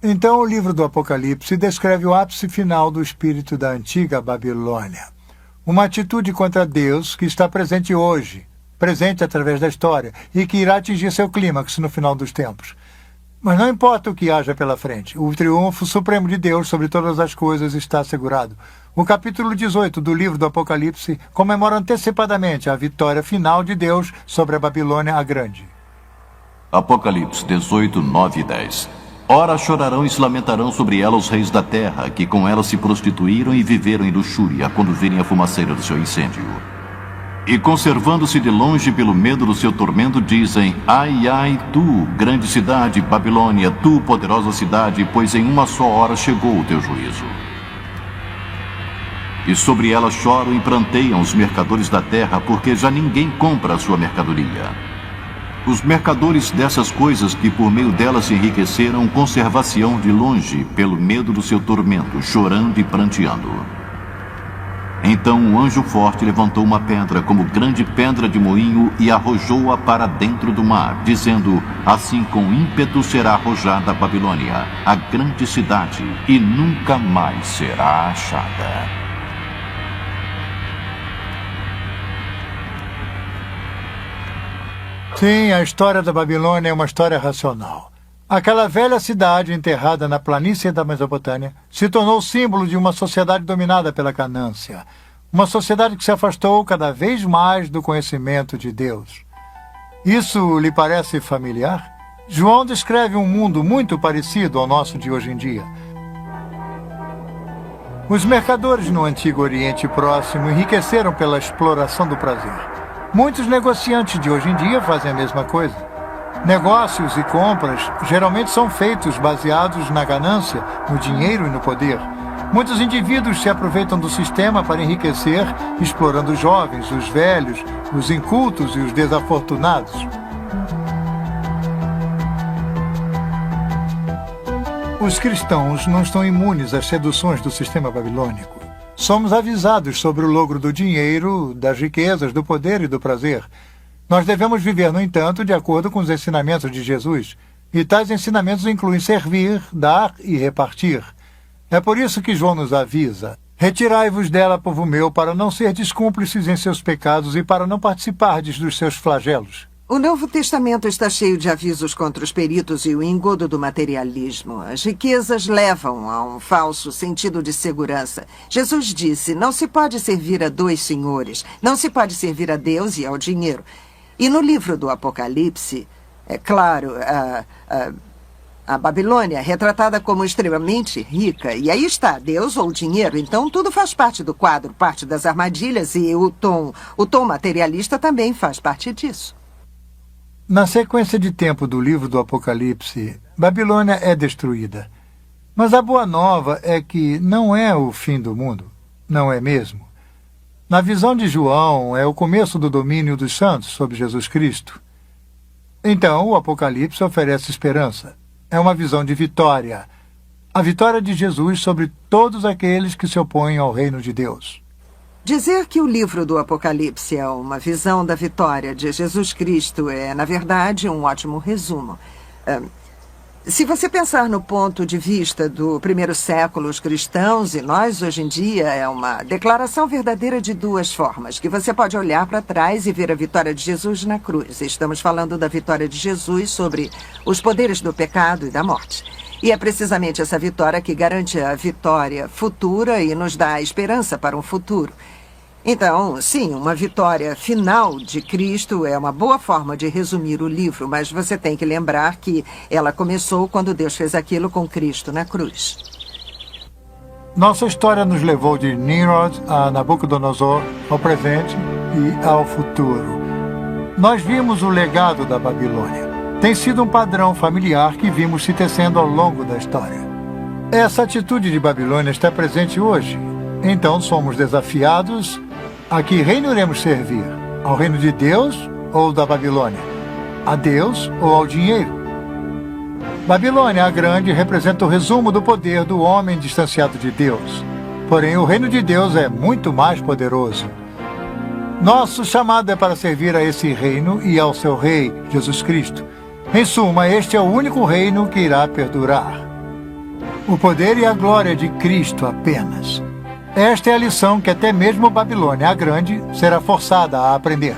Então, o livro do Apocalipse descreve o ápice final do espírito da antiga Babilônia. Uma atitude contra Deus que está presente hoje, presente através da história, e que irá atingir seu clímax no final dos tempos. Mas não importa o que haja pela frente, o triunfo supremo de Deus sobre todas as coisas está assegurado. O capítulo 18 do livro do Apocalipse comemora antecipadamente a vitória final de Deus sobre a Babilônia a Grande. Apocalipse 18, 9 e 10. Ora chorarão e se lamentarão sobre ela os reis da terra, que com ela se prostituíram e viveram em luxúria, quando virem a fumaceira do seu incêndio. E conservando-se de longe pelo medo do seu tormento, dizem: Ai, ai, tu, grande cidade, Babilônia, tu, poderosa cidade, pois em uma só hora chegou o teu juízo. E sobre ela choram e pranteiam os mercadores da terra, porque já ninguém compra a sua mercadoria. Os mercadores dessas coisas que por meio dela se enriqueceram, conservar-se-ão de longe, pelo medo do seu tormento, chorando e pranteando. Então um anjo forte levantou uma pedra como grande pedra de moinho e arrojou-a para dentro do mar, dizendo: Assim com ímpeto será arrojada a Babilônia, a grande cidade, e nunca mais será achada. Sim, a história da Babilônia é uma história racional. Aquela velha cidade enterrada na planície da Mesopotâmia se tornou símbolo de uma sociedade dominada pela ganância, uma sociedade que se afastou cada vez mais do conhecimento de Deus. Isso lhe parece familiar? João descreve um mundo muito parecido ao nosso de hoje em dia. Os mercadores no Antigo Oriente Próximo enriqueceram pela exploração do prazer. Muitos negociantes de hoje em dia fazem a mesma coisa. Negócios e compras geralmente são feitos baseados na ganância, no dinheiro e no poder. Muitos indivíduos se aproveitam do sistema para enriquecer, explorando os jovens, os velhos, os incultos e os desafortunados. Os cristãos não estão imunes às seduções do sistema babilônico. Somos avisados sobre o logro do dinheiro, das riquezas, do poder e do prazer. Nós devemos viver, no entanto, de acordo com os ensinamentos de Jesus. E tais ensinamentos incluem servir, dar e repartir. É por isso que João nos avisa: retirai-vos dela, povo meu, para não serdes cúmplices em seus pecados e para não participardes dos seus flagelos. O Novo Testamento está cheio de avisos contra os peritos e o engodo do materialismo. As riquezas levam a um falso sentido de segurança. Jesus disse: não se pode servir a dois senhores, não se pode servir a Deus e ao dinheiro. E no livro do Apocalipse, é claro, a Babilônia é retratada como extremamente rica. E aí está, Deus ou dinheiro. Então tudo faz parte do quadro, parte das armadilhas, e o tom materialista também faz parte disso. Na sequência de tempo do livro do Apocalipse, Babilônia é destruída. Mas a boa nova é que não é o fim do mundo. Não é mesmo. Na visão de João, é o começo do domínio dos santos sobre Jesus Cristo. Então, o Apocalipse oferece esperança. É uma visão de vitória. A vitória de Jesus sobre todos aqueles que se opõem ao reino de Deus. Dizer que o livro do Apocalipse é uma visão da vitória de Jesus Cristo é, na verdade, um ótimo resumo. Se você pensar no ponto de vista do primeiro século, os cristãos e nós hoje em dia, é uma declaração verdadeira de duas formas, que você pode olhar para trás e ver a vitória de Jesus na cruz. Estamos falando da vitória de Jesus sobre os poderes do pecado e da morte. E é precisamente essa vitória que garante a vitória futura e nos dá a esperança para um futuro. Então, sim, uma vitória final de Cristo é uma boa forma de resumir o livro, mas você tem que lembrar que ela começou quando Deus fez aquilo com Cristo na cruz. Nossa história nos levou de Nimrod a Nabucodonosor, ao presente e ao futuro. Nós vimos o legado da Babilônia. Tem sido um padrão familiar que vimos se tecendo ao longo da história. Essa atitude de Babilônia está presente hoje. Então somos desafiados a que reino iremos servir? Ao reino de Deus ou da Babilônia? A Deus ou ao dinheiro? Babilônia a Grande representa o resumo do poder do homem distanciado de Deus. Porém, o reino de Deus é muito mais poderoso. Nosso chamado é para servir a esse reino e ao seu rei, Jesus Cristo. Em suma, este é o único reino que irá perdurar. O poder e a glória de Cristo apenas. Esta é a lição que até mesmo Babilônia a Grande será forçada a aprender.